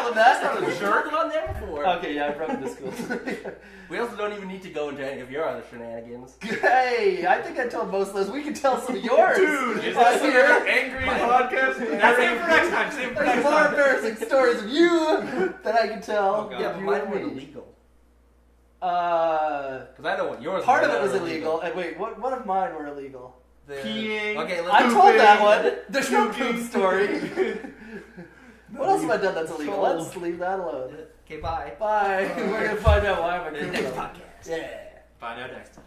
them That's that. not a jerk on there before. Okay, yeah, I brought him to school. We also don't even need to go into any of your other shenanigans. Hey, I think I told most of those. We can tell some of yours. Dude, is this another angry podcast? That's it for next time. Save it for There's next more time. embarrassing stories of you that I can tell. Oh, God. Yeah, but You mine and weren't me. illegal. Because I know what yours Part were. of it was They're illegal. And wait, what of mine were illegal? Peeing. Okay, let's I Pooping. told that one. There's no poop Puking. story. What else have I done that's illegal? Troll. Let's leave that alone. Okay, bye. Bye. We're gonna find out why I'm a Next criminal. podcast. Yeah. Find out next time.